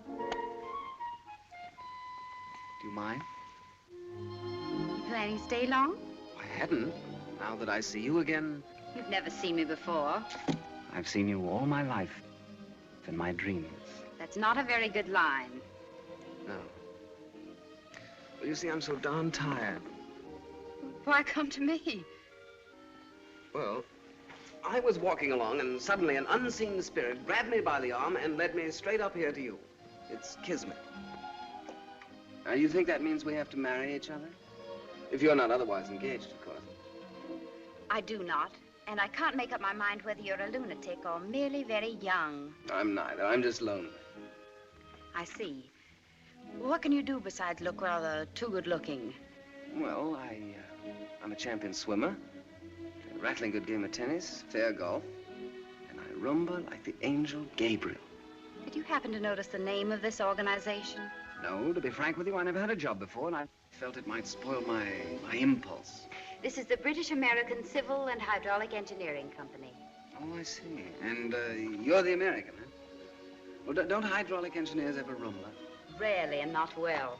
[SPEAKER 5] Do you mind?
[SPEAKER 19] You planning to stay long?
[SPEAKER 5] I hadn't. Now that I see you again,
[SPEAKER 19] You've never seen me before.
[SPEAKER 5] I've seen you all my life. In my dreams.
[SPEAKER 19] That's not a very good line.
[SPEAKER 5] No. Well, you see, I'm so darn tired.
[SPEAKER 19] Why come to me?
[SPEAKER 5] Well, I was walking along and suddenly an unseen spirit grabbed me by the arm and led me straight up here to you. It's kismet. Now, you think that means we have to marry each other? If you're not otherwise engaged, of course.
[SPEAKER 19] I do not. And I can't make up my mind whether you're a lunatic or merely very young.
[SPEAKER 5] I'm neither. I'm just lonely.
[SPEAKER 19] I see. What can you do besides look rather too good looking?
[SPEAKER 5] Well, I'm a champion swimmer, a rattling good game of tennis, fair golf, and I rumba like the angel Gabriel.
[SPEAKER 19] Did you happen to notice the name of this organization?
[SPEAKER 5] No, to be frank with you, I never had a job before, and I felt it might spoil my impulse.
[SPEAKER 19] This is the British American Civil and Hydraulic Engineering Company.
[SPEAKER 5] Oh, I see. And you're the American, huh? Well, don't hydraulic engineers ever rumba?
[SPEAKER 19] Rarely and not well.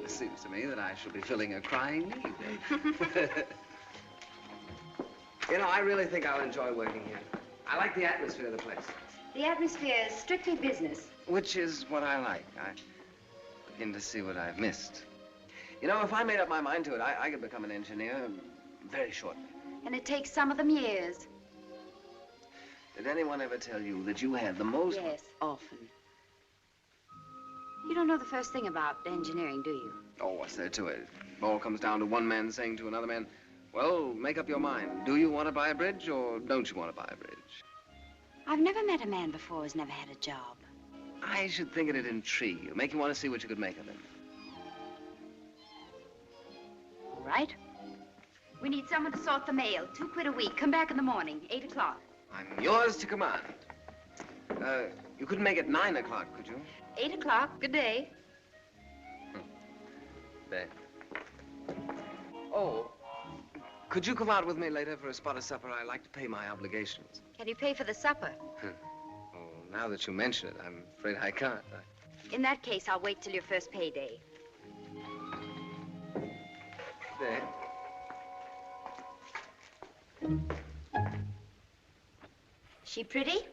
[SPEAKER 5] It seems to me that I shall be filling a crying need. You know, I really think I'll enjoy working here. I like the atmosphere of the place.
[SPEAKER 19] The atmosphere is strictly business.
[SPEAKER 5] Which is what I like. I begin to see what I've missed. You know, if I made up my mind to it, I could become an engineer very shortly.
[SPEAKER 19] And it takes some of them years.
[SPEAKER 5] Did anyone ever tell you that you had the most...
[SPEAKER 19] Yes, often. You don't know the first thing about engineering, do you?
[SPEAKER 5] Oh, what's there to it? It all comes down to one man saying to another man, well, make up your mind. Do you want to buy a bridge or don't you want to buy a bridge?
[SPEAKER 19] I've never met a man before who's never had a job.
[SPEAKER 5] I should think it'd intrigue you, make you want to see what you could make of him.
[SPEAKER 19] All right. We need someone to sort the mail. £2 a week. Come back in the morning, 8 o'clock.
[SPEAKER 5] I'm yours to command. You couldn't make it 9 o'clock, could you?
[SPEAKER 19] 8 o'clock. Good day.
[SPEAKER 5] There. Oh, could you come out with me later for a spot of supper? I like to pay my obligations.
[SPEAKER 19] Can you pay for the supper?
[SPEAKER 5] Oh, now that you mention it, I'm afraid I can't.
[SPEAKER 19] In that case, I'll wait till your first payday.
[SPEAKER 5] There.
[SPEAKER 7] She pretty?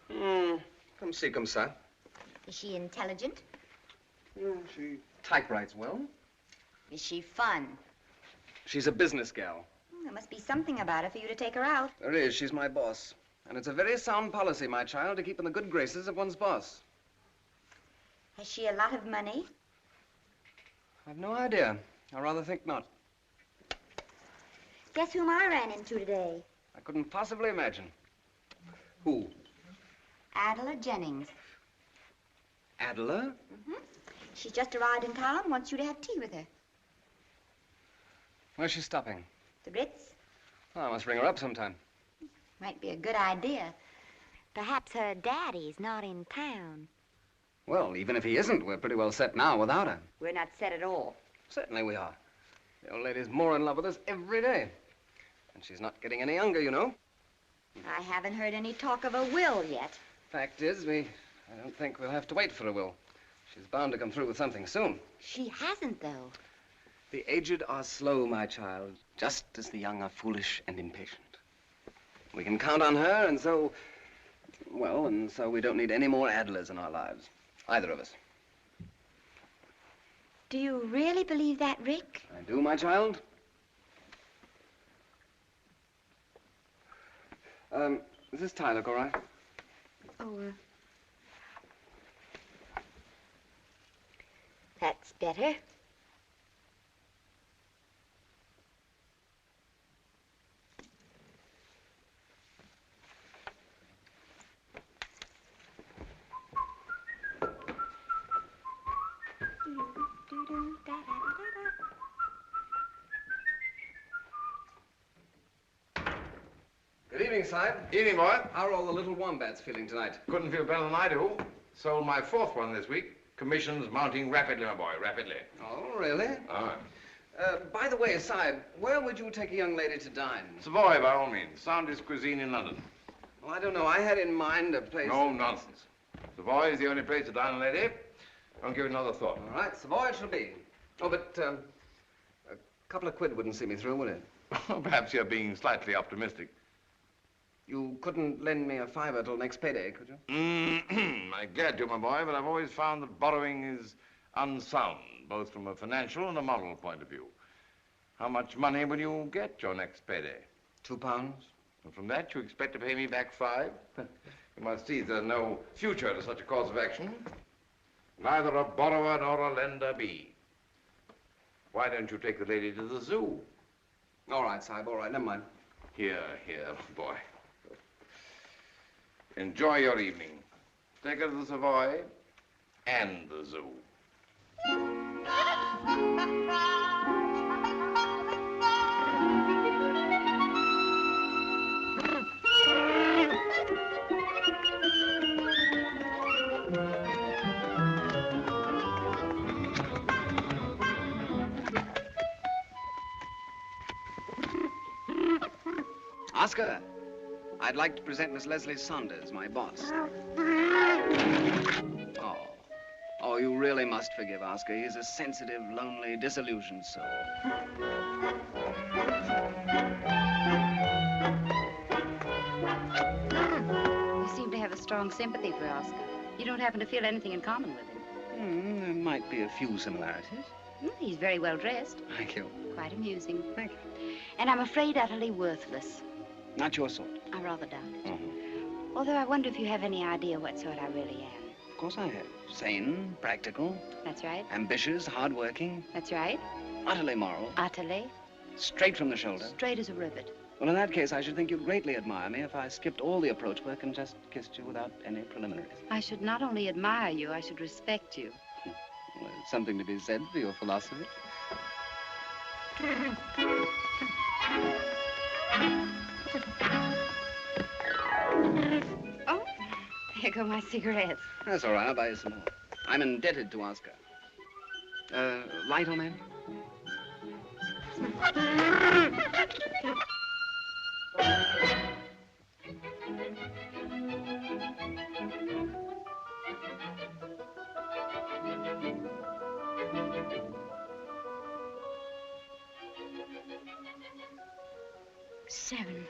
[SPEAKER 5] Come see, come ça.
[SPEAKER 7] Is she intelligent?
[SPEAKER 5] She typewrites well.
[SPEAKER 7] Is she fun?
[SPEAKER 5] She's a business gal.
[SPEAKER 7] There must be something about her for you to take her out.
[SPEAKER 5] There is. She's my boss. And it's a very sound policy, my child, to keep in the good graces of one's boss.
[SPEAKER 7] Has she a lot of money?
[SPEAKER 5] I've no idea. I rather think not.
[SPEAKER 7] Guess whom I ran into today?
[SPEAKER 5] I couldn't possibly imagine. Who?
[SPEAKER 7] Adela Jennings.
[SPEAKER 5] Adela?
[SPEAKER 7] She's just arrived in town, wants you to have tea with her.
[SPEAKER 5] Where's she stopping?
[SPEAKER 7] The Ritz?
[SPEAKER 5] Oh, I must ring her up sometime.
[SPEAKER 7] Might be a good idea. Perhaps her daddy's not in town.
[SPEAKER 5] Well, even if he isn't, we're pretty well set now without her.
[SPEAKER 7] We're not set at all.
[SPEAKER 5] Certainly we are. The old lady's more in love with us every day. And she's not getting any younger, you know.
[SPEAKER 7] I haven't heard any talk of a will yet.
[SPEAKER 5] Fact is, I don't think we'll have to wait for a will. She's bound to come through with something soon.
[SPEAKER 7] She hasn't, though.
[SPEAKER 5] The aged are slow, my child, just as the young are foolish and impatient. We can count on her, and so we don't need any more Adlers in our lives. Either of us.
[SPEAKER 7] Do you really believe that, Rick?
[SPEAKER 5] I do, my child. Does this tie look all right?
[SPEAKER 7] Oh, that's better.
[SPEAKER 5] Good evening, Side.
[SPEAKER 1] Evening, boy.
[SPEAKER 5] How are all the little wombats feeling tonight?
[SPEAKER 1] Couldn't feel better than I do. Sold my 4th one this week. Commissions mounting rapidly, my boy, rapidly.
[SPEAKER 5] Oh, really?
[SPEAKER 1] Ah.
[SPEAKER 5] By the way, Side, where would you take a young lady to dine?
[SPEAKER 1] Savoy, by all means. Soundest cuisine in London.
[SPEAKER 5] Well, I don't know. I had in mind a place...
[SPEAKER 1] No nonsense. Savoy is the only place to dine a lady. Don't give it another thought.
[SPEAKER 5] All right, Savoy it shall be. Oh, but a couple of quid wouldn't see me through, would it?
[SPEAKER 1] Perhaps you're being slightly optimistic.
[SPEAKER 5] You couldn't lend me a fiver till next payday, could you?
[SPEAKER 1] I'm glad to, my boy, but I've always found that borrowing is unsound, both from a financial and a moral point of view. How much money will you get your next payday?
[SPEAKER 5] £2.
[SPEAKER 1] And from that, you expect to pay me back 5? You must see there's no future to such a course of action. Neither a borrower nor a lender be. Why don't you take the lady to the zoo?
[SPEAKER 5] All right, Sahib, all right, never mind.
[SPEAKER 1] Here, boy. Enjoy your evening. Take her to the Savoy and the zoo.
[SPEAKER 5] Oscar, I'd like to present Miss Leslie Saunders, my boss. Oh, you really must forgive Oscar. He's a sensitive, lonely, disillusioned soul.
[SPEAKER 19] You seem to have a strong sympathy for Oscar. You don't happen to feel anything in common with him.
[SPEAKER 5] There might be a few similarities.
[SPEAKER 19] He's very well dressed.
[SPEAKER 5] Thank you.
[SPEAKER 19] Quite amusing.
[SPEAKER 5] Thank you.
[SPEAKER 19] And I'm afraid utterly worthless.
[SPEAKER 5] Not your sort.
[SPEAKER 19] I rather doubt it. Although I wonder if you have any idea what sort I really am.
[SPEAKER 5] Of course I have. Sane, practical.
[SPEAKER 19] That's right.
[SPEAKER 5] Ambitious, hardworking.
[SPEAKER 19] That's right.
[SPEAKER 5] Utterly moral.
[SPEAKER 19] Utterly.
[SPEAKER 5] Straight from the shoulder.
[SPEAKER 19] Straight as a rivet.
[SPEAKER 5] Well, in that case, I should think you'd greatly admire me if I skipped all the approach work and just kissed you without any preliminaries.
[SPEAKER 19] I should not only admire you, I should respect you.
[SPEAKER 5] Well, there's something to be said for your philosophy.
[SPEAKER 19] Oh, there go my cigarettes.
[SPEAKER 5] That's all right. I'll buy you some more. I'm indebted to Oscar. Light on that?
[SPEAKER 4] Seven.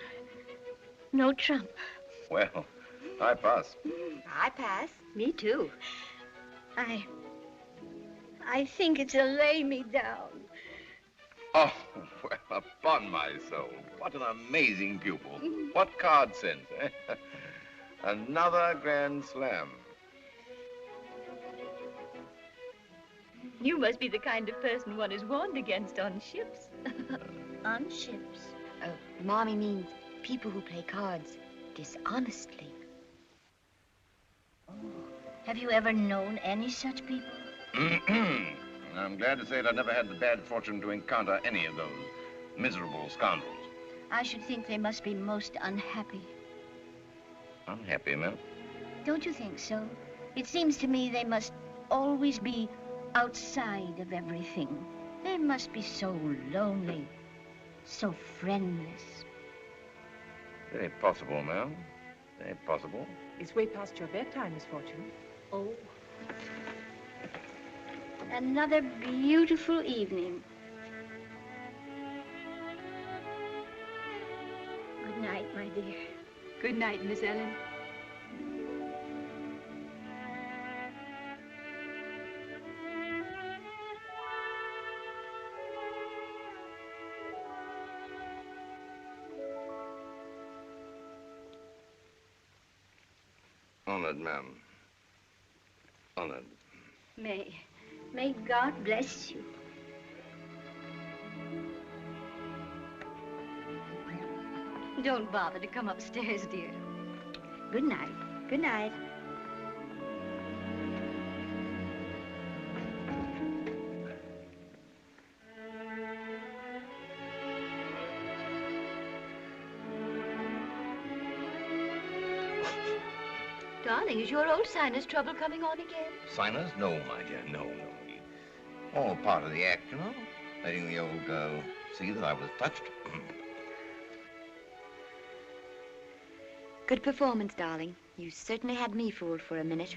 [SPEAKER 4] No trump.
[SPEAKER 11] Well, I pass.
[SPEAKER 4] I pass.
[SPEAKER 13] Me too.
[SPEAKER 4] I think it's a lay me down.
[SPEAKER 11] Oh, well, upon my soul. What an amazing pupil. What card sense, eh? Another grand slam.
[SPEAKER 13] You must be the kind of person one is warned against on ships.
[SPEAKER 4] On ships.
[SPEAKER 7] Mommy means people who play cards dishonestly.
[SPEAKER 4] Oh, have you ever known any such people?
[SPEAKER 11] I'm glad to say that I never had the bad fortune to encounter any of those miserable scoundrels.
[SPEAKER 4] I should think they must be most unhappy.
[SPEAKER 11] Unhappy, ma'am?
[SPEAKER 4] Don't you think so? It seems to me they must always be outside of everything. They must be so lonely, so friendless.
[SPEAKER 11] Very possible, ma'am. Very possible.
[SPEAKER 20] It's way past your bedtime, Miss Fortune.
[SPEAKER 4] Oh. Another beautiful evening. Good night, my dear.
[SPEAKER 13] Good night, Miss Ellen.
[SPEAKER 11] Honored, ma'am. Honored.
[SPEAKER 4] May God bless you.
[SPEAKER 13] Don't bother to come upstairs, dear.
[SPEAKER 4] Good night. Good night.
[SPEAKER 13] Darling, is your old sinus trouble coming on again?
[SPEAKER 11] Sinus? No, my dear, no. All part of the act, you know. Letting the old girl see that I was touched.
[SPEAKER 7] Good performance, darling. You certainly had me fooled for a minute.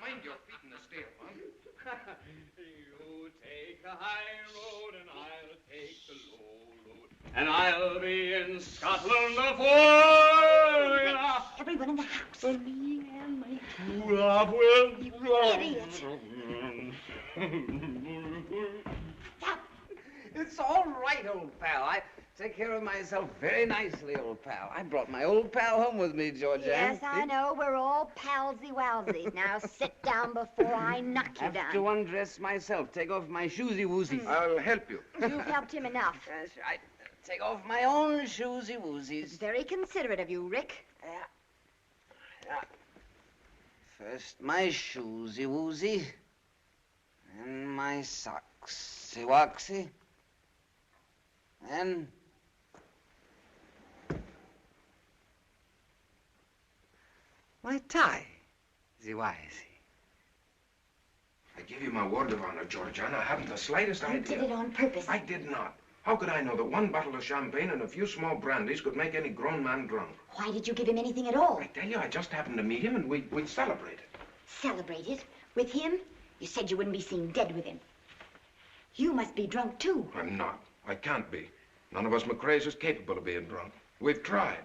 [SPEAKER 12] Mind your feet in the stair, Mom.
[SPEAKER 21] You take the high road and I'll take the low road. And I'll be in Scotland before
[SPEAKER 4] everyone in the house.
[SPEAKER 21] For me and my true love will
[SPEAKER 4] Idiot.
[SPEAKER 5] It's all right, old pal. I take care of myself very nicely, old pal. I brought my old pal home with me, Georgia.
[SPEAKER 7] Yes, I know. We're all palsy-walsies. Now sit down before I knock you
[SPEAKER 5] Have
[SPEAKER 7] down.
[SPEAKER 5] to undress myself. Take off my shoesy-woosies.
[SPEAKER 11] I'll help you.
[SPEAKER 7] You've helped him enough.
[SPEAKER 5] That's right. Take off my own shoesy-woosies.
[SPEAKER 7] It's very considerate of you, Rick.
[SPEAKER 5] Yeah. First my shoesy-woosie. Then my socksy-woxy. Then my tie, the-wisey.
[SPEAKER 12] I give you my word of honor, Georgiana. I haven't the slightest idea.
[SPEAKER 7] You did it on purpose.
[SPEAKER 12] I did not. How could I know that one bottle of champagne and a few small brandies could make any grown man drunk?
[SPEAKER 7] Why did you give him anything at all?
[SPEAKER 12] I tell you, I just happened to meet him and we'd celebrated.
[SPEAKER 7] Celebrated? With him? You said you wouldn't be seen dead with him. You must be drunk, too.
[SPEAKER 12] I'm not. I can't be. None of us McRae's is capable of being drunk. We've tried.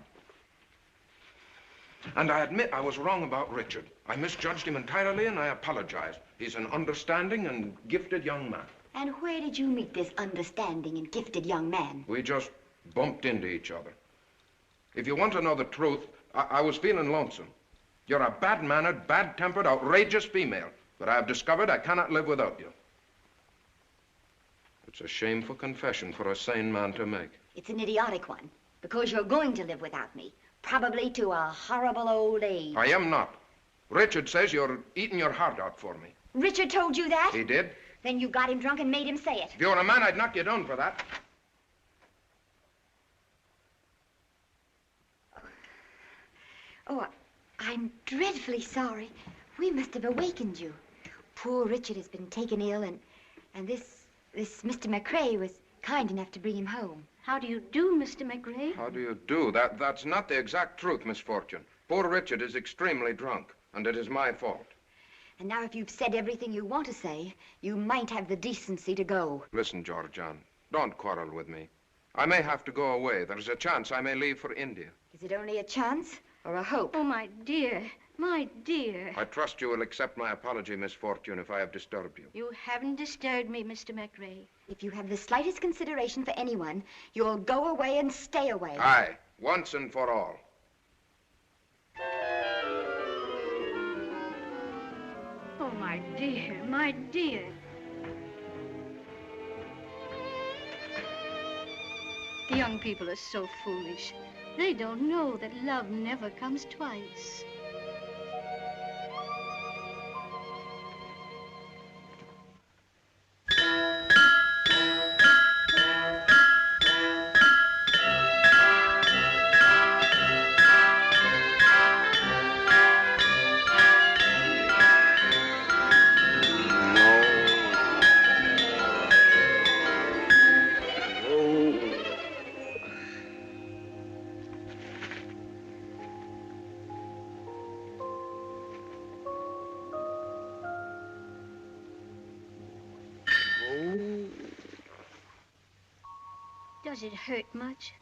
[SPEAKER 12] And I admit I was wrong about Richard. I misjudged him entirely, and I apologize. He's an understanding and gifted young man.
[SPEAKER 7] And where did you meet this understanding and gifted young man?
[SPEAKER 12] We just bumped into each other. If you want to know the truth, I was feeling lonesome. You're a bad-mannered, bad-tempered, outrageous female, but I have discovered I cannot live without you. It's a shameful confession for a sane man to make.
[SPEAKER 7] It's an idiotic one, because you're going to live without me, probably to a horrible old age.
[SPEAKER 12] I am not. Richard says you're eating your heart out for me.
[SPEAKER 7] Richard told you that?
[SPEAKER 12] He did.
[SPEAKER 7] Then you got him drunk and made him say it.
[SPEAKER 12] If you were a man, I'd knock you down for that.
[SPEAKER 7] Oh, I'm dreadfully sorry. We must have awakened you. Poor Richard has been taken ill, and this Mr. McRae was kind enough to bring him home.
[SPEAKER 4] How do you do, Mr. McRae?
[SPEAKER 12] How do you do? That's not the exact truth, Miss Fortune. Poor Richard is extremely drunk, and it is my fault.
[SPEAKER 7] And now if you've said everything you want to say, you might have the decency to go.
[SPEAKER 12] Listen, Georgian, don't quarrel with me. I may have to go away. There's a chance I may leave for India.
[SPEAKER 7] Is it only a chance or a hope?
[SPEAKER 4] Oh, my dear. My dear.
[SPEAKER 12] I trust you will accept my apology, Miss Fortune, if I have disturbed you.
[SPEAKER 4] You haven't disturbed me, Mr. McRae.
[SPEAKER 7] If you have the slightest consideration for anyone, you'll go away and stay away.
[SPEAKER 12] Aye, once and for all.
[SPEAKER 4] Oh, my dear, my dear. Young people are so foolish. They don't know that love never comes twice. Does it hurt much?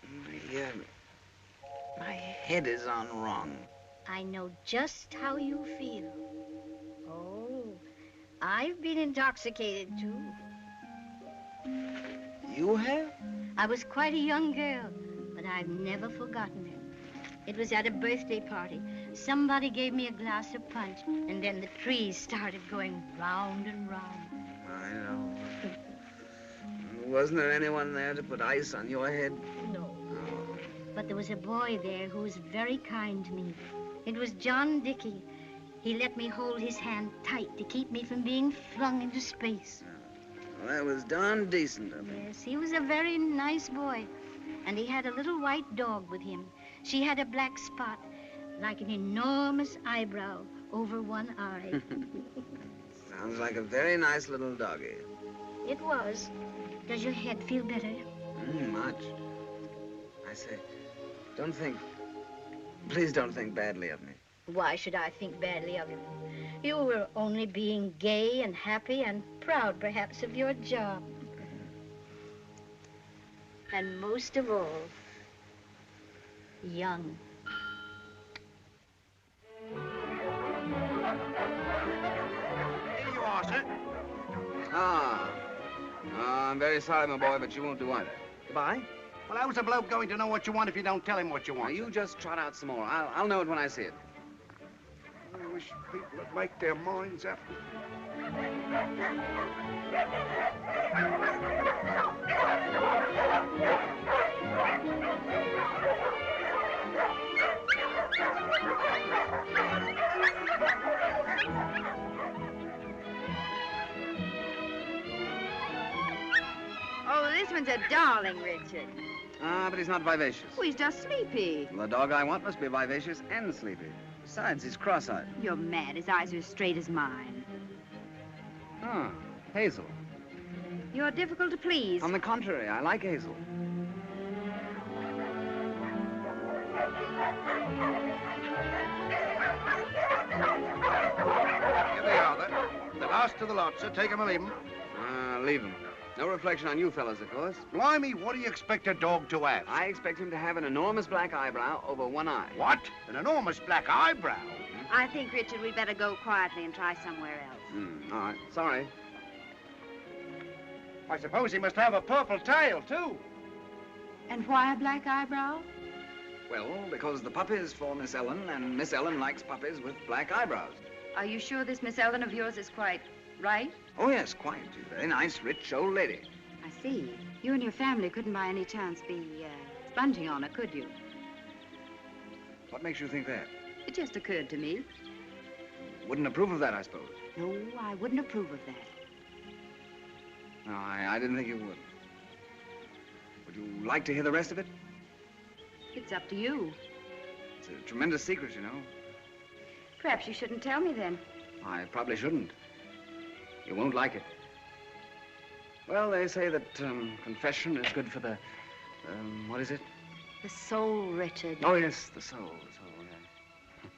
[SPEAKER 5] My head is on wrong.
[SPEAKER 4] I know just how you feel. Oh, I've been intoxicated, too.
[SPEAKER 5] You have?
[SPEAKER 4] I was quite a young girl, but I've never forgotten it. It was at a birthday party. Somebody gave me a glass of punch, and then the trees started going round and round.
[SPEAKER 5] I know. Wasn't there anyone there to put ice on your head?
[SPEAKER 4] No. Oh. But there was a boy there who was very kind to me. It was John Dickey. He let me hold his hand tight to keep me from being flung into space.
[SPEAKER 5] Well, that was darn decent of him.
[SPEAKER 4] Yes, he was a very nice boy. And he had a little white dog with him. She had a black spot, like an enormous eyebrow over one eye.
[SPEAKER 5] Sounds like a very nice little doggy.
[SPEAKER 4] It was. Does your head feel better?
[SPEAKER 5] Much. I say, please don't think badly of me.
[SPEAKER 4] Why should I think badly of you? You were only being gay and happy and proud, perhaps, of your job. And most of all, young.
[SPEAKER 21] Here you are, sir.
[SPEAKER 5] I'm very sorry, my boy, but you won't do either. Goodbye.
[SPEAKER 21] Well, how's a bloke going to know what you want if you don't tell him what you want?
[SPEAKER 5] Now, you just trot out some more. I'll know it when I see it.
[SPEAKER 21] I wish people would make their minds up.
[SPEAKER 19] Oh, this one's a darling, Richard.
[SPEAKER 5] But he's not vivacious.
[SPEAKER 19] Oh, he's just sleepy.
[SPEAKER 5] Well, the dog I want must be vivacious and sleepy. Besides, he's cross-eyed.
[SPEAKER 19] You're mad. His eyes are as straight as mine.
[SPEAKER 5] Hazel.
[SPEAKER 19] You're difficult to please.
[SPEAKER 5] On the contrary, I like Hazel.
[SPEAKER 21] Here they are, then. The last of the lot, sir. Take 'em or leave 'em.
[SPEAKER 5] Leave him. No reflection on you fellas, of course.
[SPEAKER 21] Blimey, what do you expect a dog to have?
[SPEAKER 5] I expect him to have an enormous black eyebrow over one eye.
[SPEAKER 21] What? An enormous black eyebrow?
[SPEAKER 19] I think, Richard, we'd better go quietly and try somewhere else.
[SPEAKER 5] All right. Sorry.
[SPEAKER 21] I suppose he must have a purple tail, too.
[SPEAKER 19] And why a black eyebrow?
[SPEAKER 5] Well, because the puppy's for Miss Ellen, and Miss Ellen likes puppies with black eyebrows.
[SPEAKER 19] Are you sure this Miss Ellen of yours is quite right?
[SPEAKER 5] Oh, yes, quite. She's a very nice, rich old lady.
[SPEAKER 19] I see. You and your family couldn't by any chance be sponging on her, could you?
[SPEAKER 5] What makes you think that?
[SPEAKER 19] It just occurred to me.
[SPEAKER 5] Wouldn't approve of that, I suppose.
[SPEAKER 19] No, I wouldn't approve of that.
[SPEAKER 5] No, I didn't think you would. Would you like to hear the rest of it?
[SPEAKER 19] It's up to you.
[SPEAKER 5] It's a tremendous secret, you know.
[SPEAKER 19] Perhaps you shouldn't tell me then.
[SPEAKER 5] I probably shouldn't. You won't like it. Well, they say that confession is good for the, what is it?
[SPEAKER 19] The soul, Richard.
[SPEAKER 5] Oh, yes, the soul, yeah.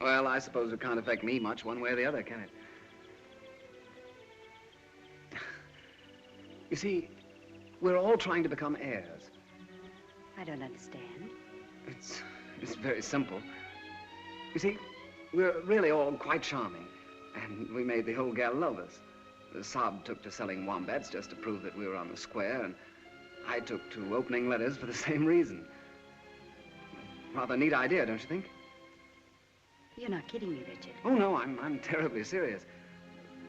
[SPEAKER 5] Well, I suppose it can't affect me much one way or the other, can it? You see, we're all trying to become heirs.
[SPEAKER 19] I don't understand.
[SPEAKER 5] It's very simple. You see, we're really all quite charming, and we made the whole gal love us. The Saab took to selling wombats just to prove that we were on the square, and I took to opening letters for the same reason. Rather neat idea, don't you think?
[SPEAKER 19] You're not kidding me, Richard.
[SPEAKER 5] Oh, no, I'm terribly serious.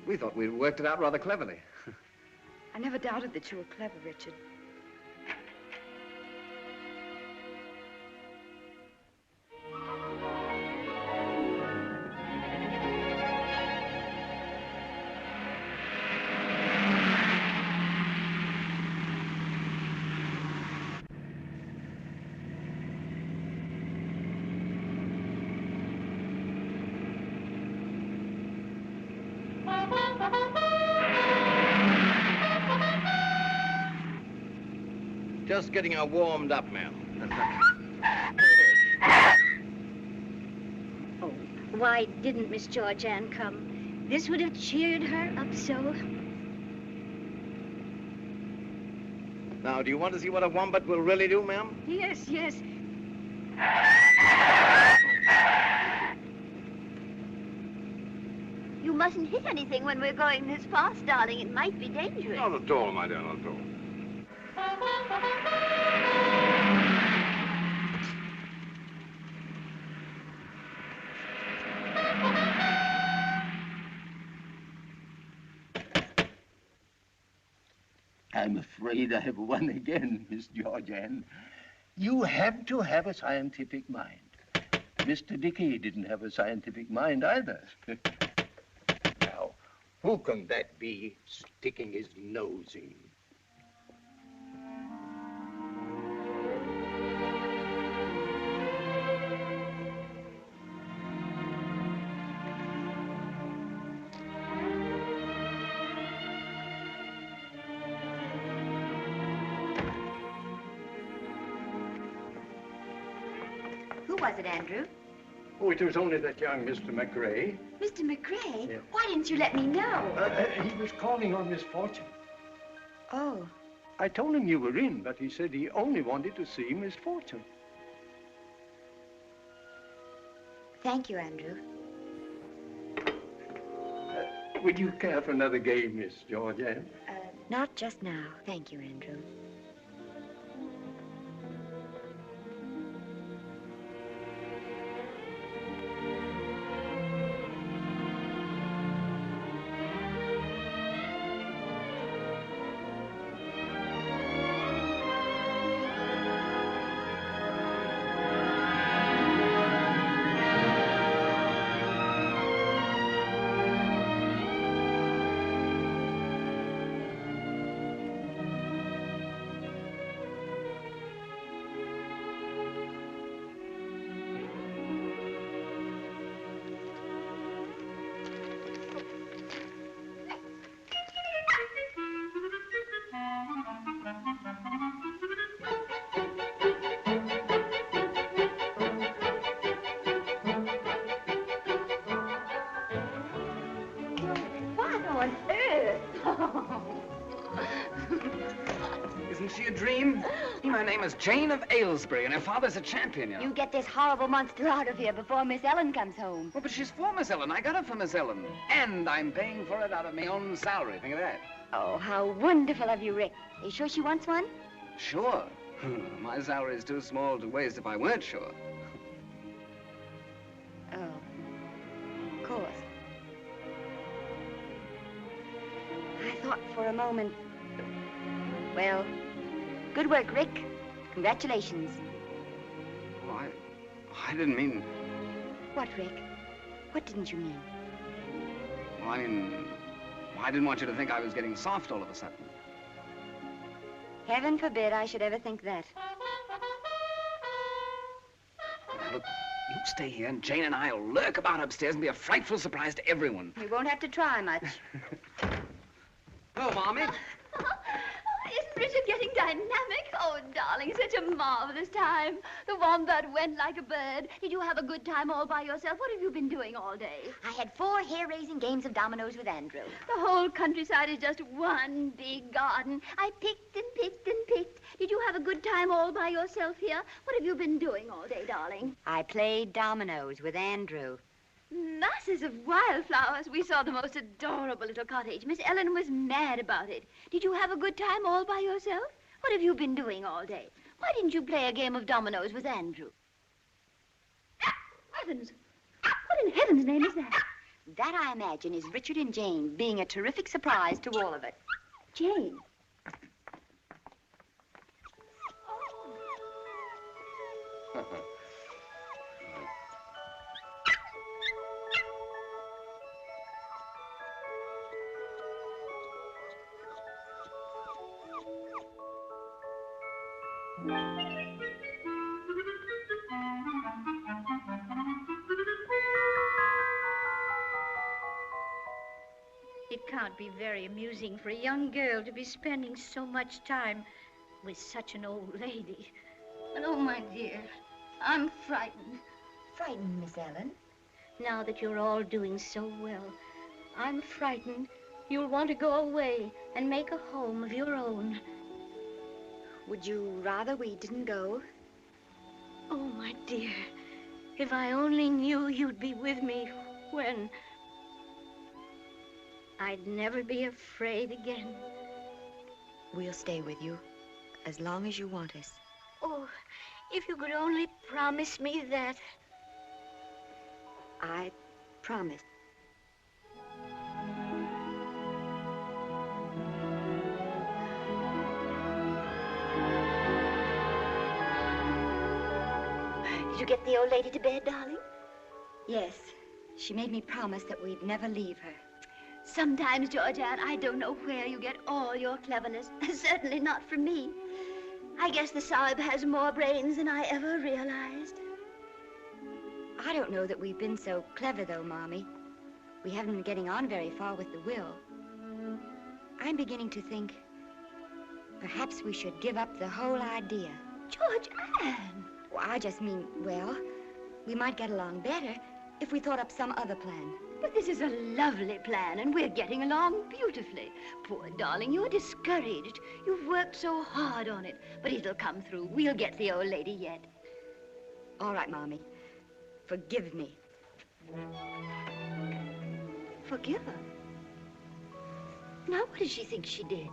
[SPEAKER 5] We thought we'd worked it out rather cleverly.
[SPEAKER 19] I never doubted that you were clever, Richard.
[SPEAKER 15] Just getting her warmed up, ma'am.
[SPEAKER 4] Oh, why didn't Miss Georgianne come? This would have cheered her up so.
[SPEAKER 15] Now, do you want to see what a wombat will really do, ma'am?
[SPEAKER 4] Yes, yes.
[SPEAKER 3] You mustn't hit anything when we're going this fast, darling. It might be dangerous.
[SPEAKER 11] Not at all, my dear, not at all.
[SPEAKER 6] I'm afraid I have won again, Miss Georgianne. You have to have a scientific mind. Mr. Dickey didn't have a scientific mind either. Now, who can that be sticking his nose in?
[SPEAKER 19] Who was it, Andrew?
[SPEAKER 6] Oh, it was only that young Mr. McRae.
[SPEAKER 19] Mr. McRae?
[SPEAKER 6] Yeah.
[SPEAKER 19] Why didn't you let me know?
[SPEAKER 6] He was calling on Miss Fortune.
[SPEAKER 19] Oh.
[SPEAKER 6] I told him you were in, but he said he only wanted to see Miss Fortune.
[SPEAKER 19] Thank you, Andrew.
[SPEAKER 6] Would you care for another game, Miss Georgianne?
[SPEAKER 19] Not just now. Thank you, Andrew.
[SPEAKER 5] Isn't she a dream? Her name is Jane of Aylesbury, and her father's a champion, you know.
[SPEAKER 7] You get this horrible monster out of here before Miss Ellen comes home.
[SPEAKER 5] Well, but she's for Miss Ellen. I got her for Miss Ellen. And I'm paying for it out of my own salary. Think of that.
[SPEAKER 7] Oh, how wonderful of you, Rick. Are you sure she wants one?
[SPEAKER 5] Sure. My salary is too small to waste if I weren't sure.
[SPEAKER 7] Oh, of course. I thought for a moment... Well, good work, Rick. Congratulations.
[SPEAKER 5] Oh, I didn't mean...
[SPEAKER 7] What, Rick? What didn't you mean?
[SPEAKER 5] Well, I mean... I didn't want you to think I was getting soft all of a sudden.
[SPEAKER 7] Heaven forbid I should ever think that.
[SPEAKER 5] Now, look, you stay here, and Jane and I'll lurk about upstairs and be a frightful surprise to everyone.
[SPEAKER 7] We won't have to try much.
[SPEAKER 5] Hello, Mommy.
[SPEAKER 3] Isn't Richard getting dynamic? Oh, darling, such a marvelous time. The wombat went like a bird. Did you have a good time all by yourself? What have you been doing all day?
[SPEAKER 7] I had 4 hair-raising games of dominoes with Andrew.
[SPEAKER 3] The whole countryside is just one big garden. I picked and picked and picked. Did you have a good time all by yourself here? What have you been doing all day, darling?
[SPEAKER 7] I played dominoes with Andrew.
[SPEAKER 3] Masses of wildflowers. We saw the most adorable little cottage. Miss Ellen was mad about it. Did you have a good time all by yourself? What have you been doing all day? Why didn't you play a game of dominoes with Andrew? Heavens! What in heaven's name is that?
[SPEAKER 7] That, I imagine, is Richard and Jane being a terrific surprise to all of it.
[SPEAKER 3] Jane?
[SPEAKER 4] It can't be very amusing for a young girl to be spending so much time with such an old lady.
[SPEAKER 3] But, oh, my dear, I'm frightened.
[SPEAKER 7] Frightened, Miss Ellen?
[SPEAKER 4] Now that you're all doing so well, I'm frightened you'll want to go away and make a home of your own.
[SPEAKER 7] Would you rather we didn't go?
[SPEAKER 4] Oh, my dear, if I only knew you'd be with me when... I'd never be afraid again.
[SPEAKER 7] We'll stay with you as long as you want us.
[SPEAKER 4] Oh, if you could only promise me that.
[SPEAKER 7] I promise.
[SPEAKER 3] Did you get the old lady to bed, darling?
[SPEAKER 7] Yes. She made me promise that we'd never leave her.
[SPEAKER 3] Sometimes, Georgianne, I don't know where you get all your cleverness. Certainly not from me. I guess the Sahib has more brains than I ever realized.
[SPEAKER 7] I don't know that we've been so clever, though, Mommy. We haven't been getting on very far with the will. I'm beginning to think perhaps we should give up the whole idea.
[SPEAKER 3] Georgianne!
[SPEAKER 7] Well, I just mean, well, we might get along better if we thought up some other plan.
[SPEAKER 3] But this is a lovely plan, and we're getting along beautifully. Poor darling, you're discouraged. You've worked so hard on it, but it'll come through. We'll get the old lady yet.
[SPEAKER 7] All right, Mommy. Forgive me.
[SPEAKER 3] Forgive her? Now, what does she think she did?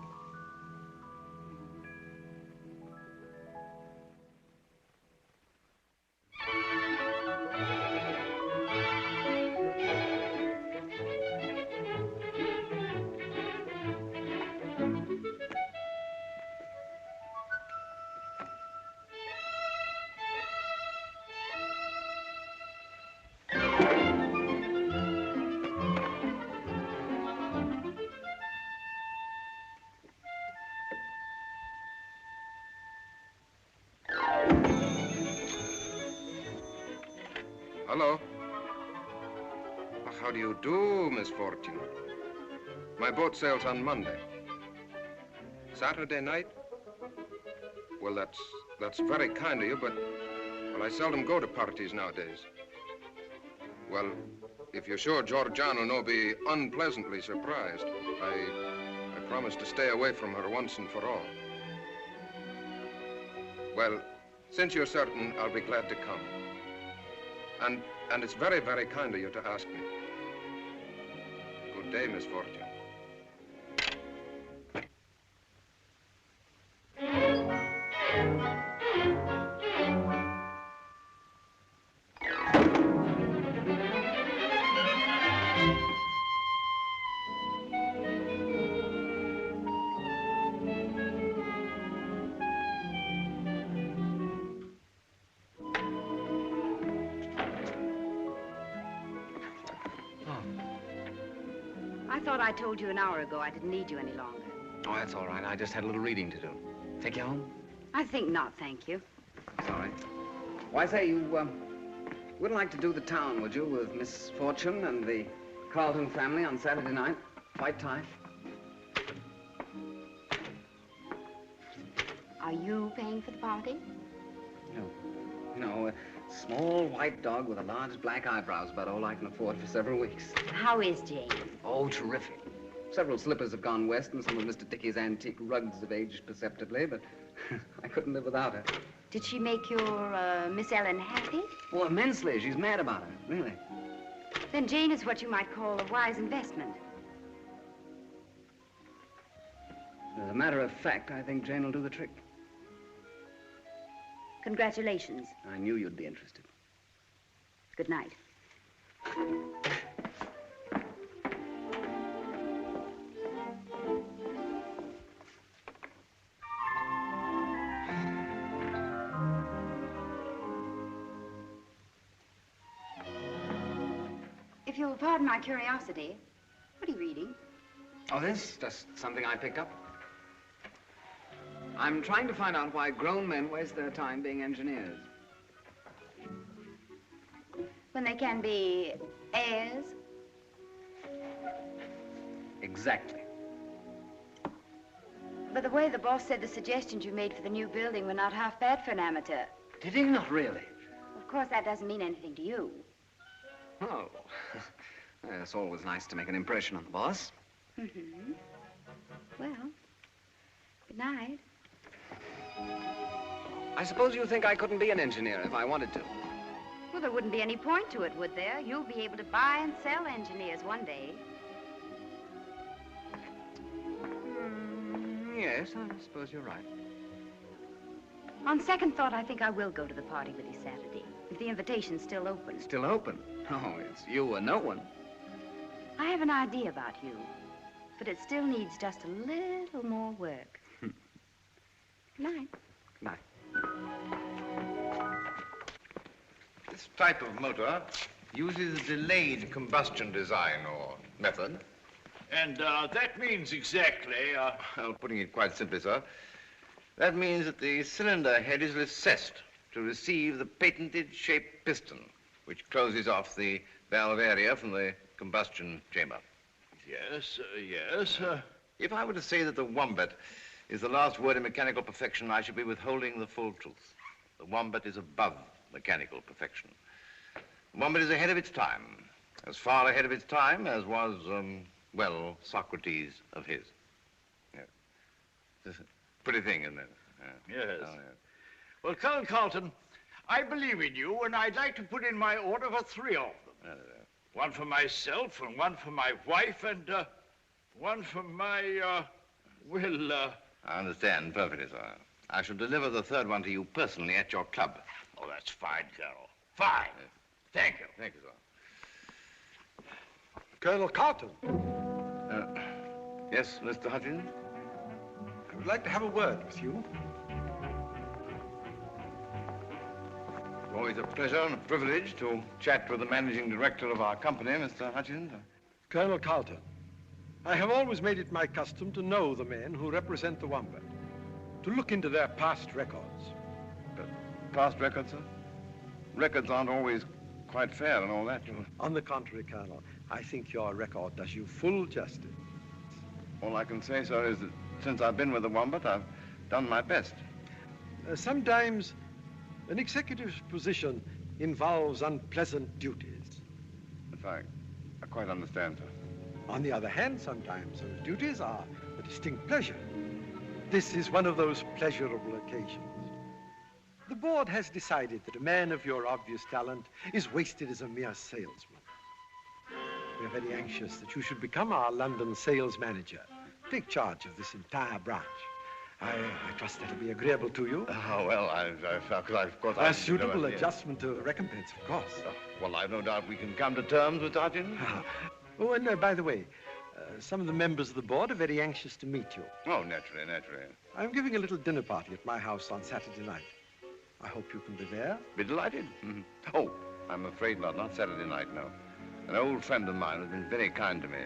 [SPEAKER 12] Hello. How do you do, Miss Fortune? My boat sails on Monday. Saturday night? Well, that's very kind of you, but, well, I seldom go to parties nowadays. Well, if you're sure Georgiana will no be unpleasantly surprised, I promise to stay away from her once and for all. Well, since you're certain, I'll be glad to come. And it's very, very kind of you to ask me. Good day, Miss Fortune.
[SPEAKER 19] I told you an hour ago I didn't need you any longer.
[SPEAKER 5] Oh, that's all right. I just had a little reading to do. Take you home?
[SPEAKER 19] I think not, thank you.
[SPEAKER 5] Sorry. Why, say, you wouldn't like to do the town, would you, with Miss Fortune and the Carlton family on Saturday night? White tie?
[SPEAKER 19] Are you paying for the party?
[SPEAKER 5] No. No, a small white dog with a large black eyebrow is about all I can afford for several weeks.
[SPEAKER 19] How is Jane?
[SPEAKER 5] Oh, terrific. Several slippers have gone west, and some of Mr. Dickey's antique rugs have aged perceptibly, but I couldn't live without her.
[SPEAKER 19] Did she make your Miss Ellen happy?
[SPEAKER 5] Oh, immensely. She's mad about her, really.
[SPEAKER 19] Then Jane is what you might call a wise investment.
[SPEAKER 5] As a matter of fact, I think Jane will do the trick.
[SPEAKER 19] Congratulations.
[SPEAKER 5] I knew you'd be interested.
[SPEAKER 19] Good night. If you'll pardon my curiosity, what are you reading?
[SPEAKER 5] Oh, this? Just something I picked up. I'm trying to find out why grown men waste their time being engineers.
[SPEAKER 19] When they can be heirs?
[SPEAKER 5] Exactly.
[SPEAKER 19] By the way, the boss said the suggestions you made for the new building were not half bad for an amateur.
[SPEAKER 5] Did he? Not really?
[SPEAKER 19] Of course, that doesn't mean anything to you.
[SPEAKER 5] Oh. It's always nice to make an impression on the boss.
[SPEAKER 19] Mm-hmm. Well, good night.
[SPEAKER 5] I suppose you think I couldn't be an engineer if I wanted to.
[SPEAKER 19] Well, there wouldn't be any point to it, would there? You'll be able to buy and sell engineers one day.
[SPEAKER 5] Yes, I suppose you're right.
[SPEAKER 19] On second thought, I think I will go to the party with you Saturday, if the invitation's still open.
[SPEAKER 5] Still open? Oh, it's you or no one.
[SPEAKER 19] I have an idea about you, but it still needs just a little more work. Good night.
[SPEAKER 5] Good night.
[SPEAKER 1] This type of motor uses delayed combustion design or method.
[SPEAKER 9] And that means exactly,
[SPEAKER 1] Well, putting it quite simply, sir, that means that the cylinder head is recessed to receive the patented shaped piston, which closes off the valve area from the combustion chamber.
[SPEAKER 9] Yes, yes.
[SPEAKER 1] If I were to say that the wombat is the last word in mechanical perfection, I should be withholding the full truth. The wombat is above mechanical perfection. The wombat is ahead of its time, as far ahead of its time as was, well, Socrates of his. Yeah. It's a pretty thing, isn't it?
[SPEAKER 9] Yes.
[SPEAKER 1] Oh, yeah.
[SPEAKER 9] Well, Colonel Carlton, I believe in you, and I'd like to put in my order for 3 of them. One for myself, and one for my wife, and one for my,
[SPEAKER 1] I understand perfectly, sir. I shall deliver the third one to you personally at your club.
[SPEAKER 9] Oh, that's fine, Colonel. Fine. Thank you.
[SPEAKER 1] Thank you, sir.
[SPEAKER 22] Colonel Carlton.
[SPEAKER 1] Yes, Mr. Hutchins?
[SPEAKER 22] I would like to have a word with you.
[SPEAKER 1] Always a pleasure and a privilege to chat with the managing director of our company, Mr. Hutchins.
[SPEAKER 22] Colonel Carlton, I have always made it my custom to know the men who represent the Wombat, to look into their past records.
[SPEAKER 1] Past records, sir? Records aren't always quite fair and all that.
[SPEAKER 22] On the contrary, Colonel, I think your record does you full justice.
[SPEAKER 1] All I can say, sir, is that since I've been with the Wombat, I've done my best.
[SPEAKER 22] Sometimes an executive's position involves unpleasant duties.
[SPEAKER 1] Yes, I quite understand, sir.
[SPEAKER 22] On the other hand, sometimes those duties are a distinct pleasure. This is one of those pleasurable occasions. The board has decided that a man of your obvious talent is wasted as a mere salesman. We are very anxious that you should become our London sales manager. Take charge of this entire branch. I trust that'll be agreeable to you.
[SPEAKER 1] Oh, well, of course,
[SPEAKER 22] A suitable adjustment to recompense, of course.
[SPEAKER 1] Well, I've no doubt we can come to terms with Hutchins.
[SPEAKER 22] Oh, and by the way, some of the members of the board are very anxious to meet you.
[SPEAKER 1] Oh, naturally, naturally.
[SPEAKER 22] I'm giving a little dinner party at my house on Saturday night. I hope you can be there.
[SPEAKER 1] Be delighted. Mm-hmm. Oh, I'm afraid not Saturday night, no. An old friend of mine has been very kind to me,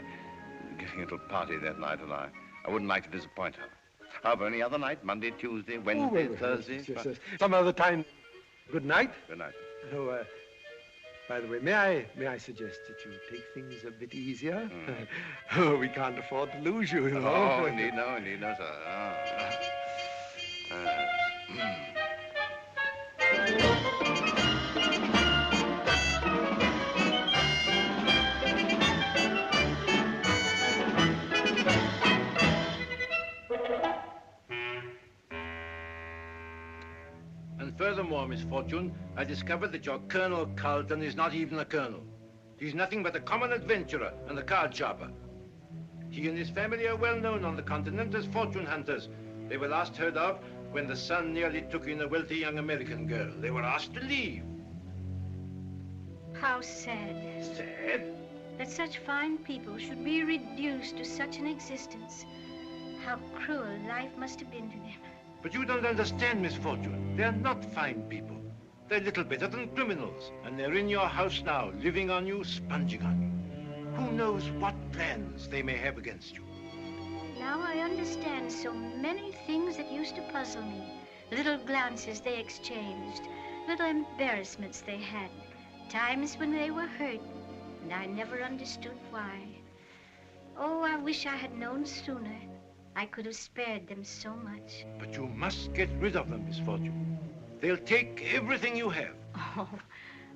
[SPEAKER 1] giving a little party that night, and I wouldn't like to disappoint her. However, any other night, Monday, Tuesday, Wednesday, Thursday.
[SPEAKER 22] Yes. Some other time. Good night.
[SPEAKER 1] Good night.
[SPEAKER 22] Oh, by the way, may I suggest that you take things a bit easier? Oh, we can't afford to lose you, you know.
[SPEAKER 1] Oh, indeed no, sir.
[SPEAKER 18] And furthermore, Miss Fortune, I discovered that your Colonel Carlton is not even a colonel. He's nothing but a common adventurer and a card sharper. He and his family are well known on the continent as fortune hunters. They were last heard of when the son nearly took in a wealthy young American girl. They were asked to leave.
[SPEAKER 4] How sad.
[SPEAKER 18] Sad?
[SPEAKER 4] That such fine people should be reduced to such an existence. How cruel life must have been to them.
[SPEAKER 18] But you don't understand, Miss Fortune. They're not fine people. They're little better than criminals. And they're in your house now, living on you, sponging on you. Who knows what plans they may have against you?
[SPEAKER 4] Now I understand so many things that used to puzzle me. Little glances they exchanged, little embarrassments they had, times when they were hurt, and I never understood why. Oh, I wish I had known sooner. I could have spared them so much.
[SPEAKER 18] But you must get rid of them, Miss Fortune. They'll take everything you have.
[SPEAKER 4] Oh,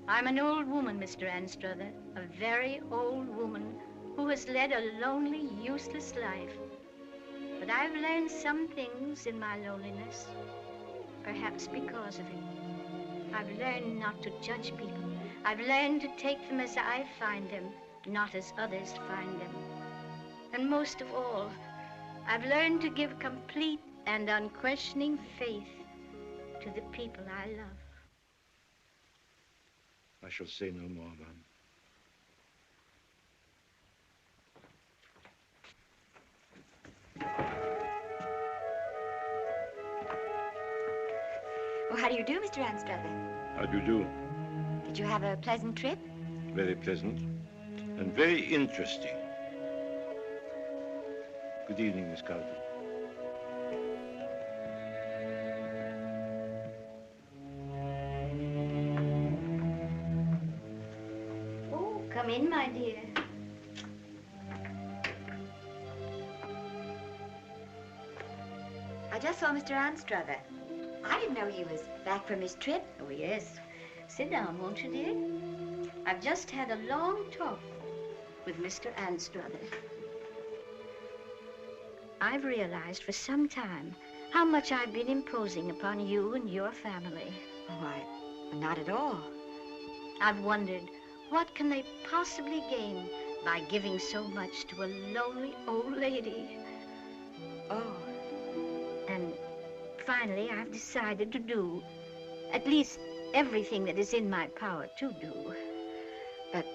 [SPEAKER 4] I'm an old woman, Mr. Anstruther, a very old woman who has led a lonely, useless life. But I've learned some things in my loneliness, perhaps because of it. I've learned not to judge people. I've learned to take them as I find them, not as others find them. And most of all, I've learned to give complete and unquestioning faith to the people I love.
[SPEAKER 18] I shall say no more, ma'am.
[SPEAKER 7] Oh, how do you do, Mr. Anstruther?
[SPEAKER 18] How do you do?
[SPEAKER 7] Did you have a pleasant trip?
[SPEAKER 18] Very pleasant and very interesting. Good evening, Miss Carlton.
[SPEAKER 4] Oh, come in, my dear.
[SPEAKER 7] I just saw Mr. Anstruther. I didn't know he was back from his trip.
[SPEAKER 4] Oh, yes. Sit down, won't you, dear? I've just had a long talk with Mr. Anstruther. I've realized for some time how much I've been imposing upon you and your family.
[SPEAKER 7] Oh, not at all.
[SPEAKER 4] I've wondered, what can they possibly gain by giving so much to a lonely old lady?
[SPEAKER 7] Oh.
[SPEAKER 4] And finally, I've decided to do at least everything that is in my power to do.
[SPEAKER 7] But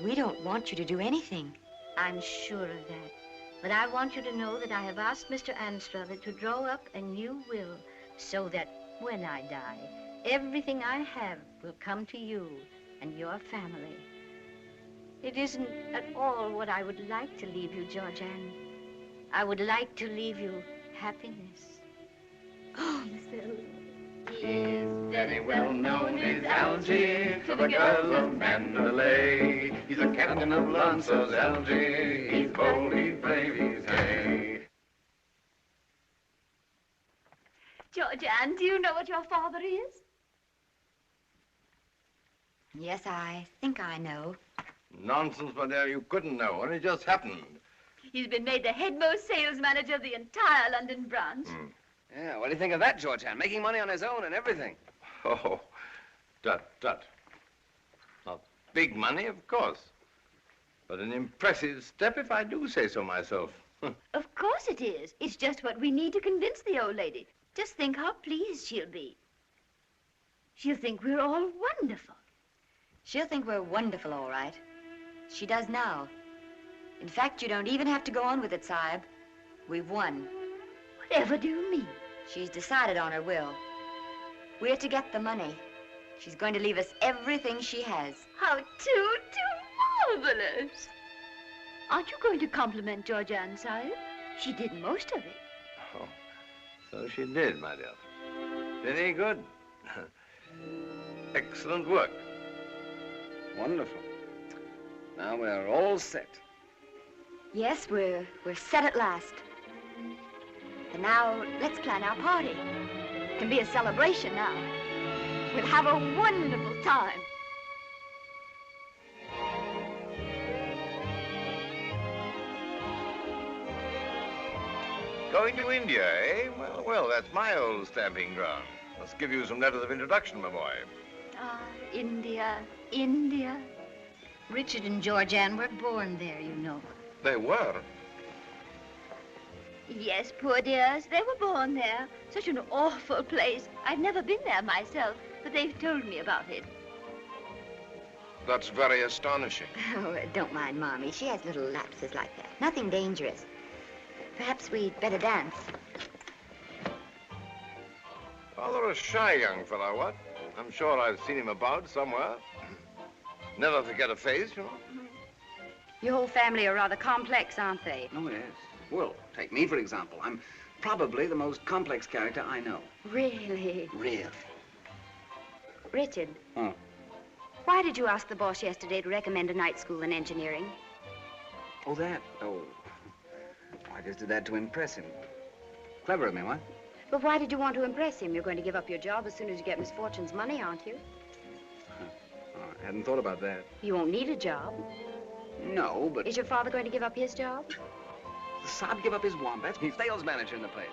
[SPEAKER 7] we don't want you to do anything.
[SPEAKER 4] I'm sure of that. But I want you to know that I have asked Mr. Anstruther to draw up a new will so that when I die, everything I have will come to you and your family. It isn't at all what I would like to leave you, Georgianne. I would like to leave you happiness.
[SPEAKER 7] Oh,
[SPEAKER 8] He is very well known as Algy to the girls of Mandalay. He's a captain of Lancers, Algy. He's bold, he's brave, he's gay.
[SPEAKER 3] Georgianne, do you know what your father is?
[SPEAKER 7] Yes, I think I know.
[SPEAKER 1] Nonsense, my dear. You couldn't know. Only just happened.
[SPEAKER 3] He's been made the headmost sales manager of the entire London branch.
[SPEAKER 5] Yeah, what do you think of that, Georgianne? Making money on his own and everything.
[SPEAKER 1] Oh, tut. Not big money, of course. But an impressive step, if I do say so myself.
[SPEAKER 3] Of course it is. It's just what we need to convince the old lady. Just think how pleased she'll be. She'll think we're all wonderful.
[SPEAKER 7] She'll think we're wonderful, all right. She does now. In fact, you don't even have to go on with it, Saib. We've won.
[SPEAKER 3] Whatever do you mean?
[SPEAKER 7] She's decided on her will. We're to get the money. She's going to leave us everything she has.
[SPEAKER 3] How too marvelous. Aren't you going to compliment Georgianne, Saib? She did most of it.
[SPEAKER 1] Oh, so she did, my dear. Very good. Excellent work.
[SPEAKER 5] Wonderful. Now we're all set.
[SPEAKER 7] Yes, we're set at last.
[SPEAKER 19] And now, let's plan our party. It can be a celebration now. We'll have a wonderful time.
[SPEAKER 1] Going to India, eh? Well, well, that's my old stamping ground. Let's give you some letters of introduction, my boy.
[SPEAKER 3] Ah, India, India.
[SPEAKER 4] Richard and Georgianne were born there, you know.
[SPEAKER 12] They were.
[SPEAKER 3] Yes, poor dears, they were born there. Such an awful place. I've never been there myself, but they've told me about it.
[SPEAKER 12] That's very astonishing.
[SPEAKER 7] Oh, don't mind Mommy. She has little lapses like that. Nothing dangerous. Perhaps we'd better dance.
[SPEAKER 1] Rather a shy young fellow, what? I'm sure I've seen him about somewhere. Never forget a face, you know.
[SPEAKER 19] Your whole family are rather complex, aren't they?
[SPEAKER 5] Oh, yes. Well, take me, for example. I'm probably the most complex character I know.
[SPEAKER 19] Really?
[SPEAKER 5] Really?
[SPEAKER 19] Richard,
[SPEAKER 5] Huh?
[SPEAKER 19] why did you ask the boss yesterday to recommend a night school in engineering?
[SPEAKER 5] Oh, that? Oh. I just did that to impress him. Clever of me, what?
[SPEAKER 19] But why did you want to impress him? You're going to give up your job as soon as you get Miss Fortune's money, aren't you?
[SPEAKER 5] Oh, I hadn't thought about that.
[SPEAKER 19] You won't need a job.
[SPEAKER 5] No, but...
[SPEAKER 19] Is your father going to give up his job?
[SPEAKER 5] Saab give up his wombats? He's sales manager in the place.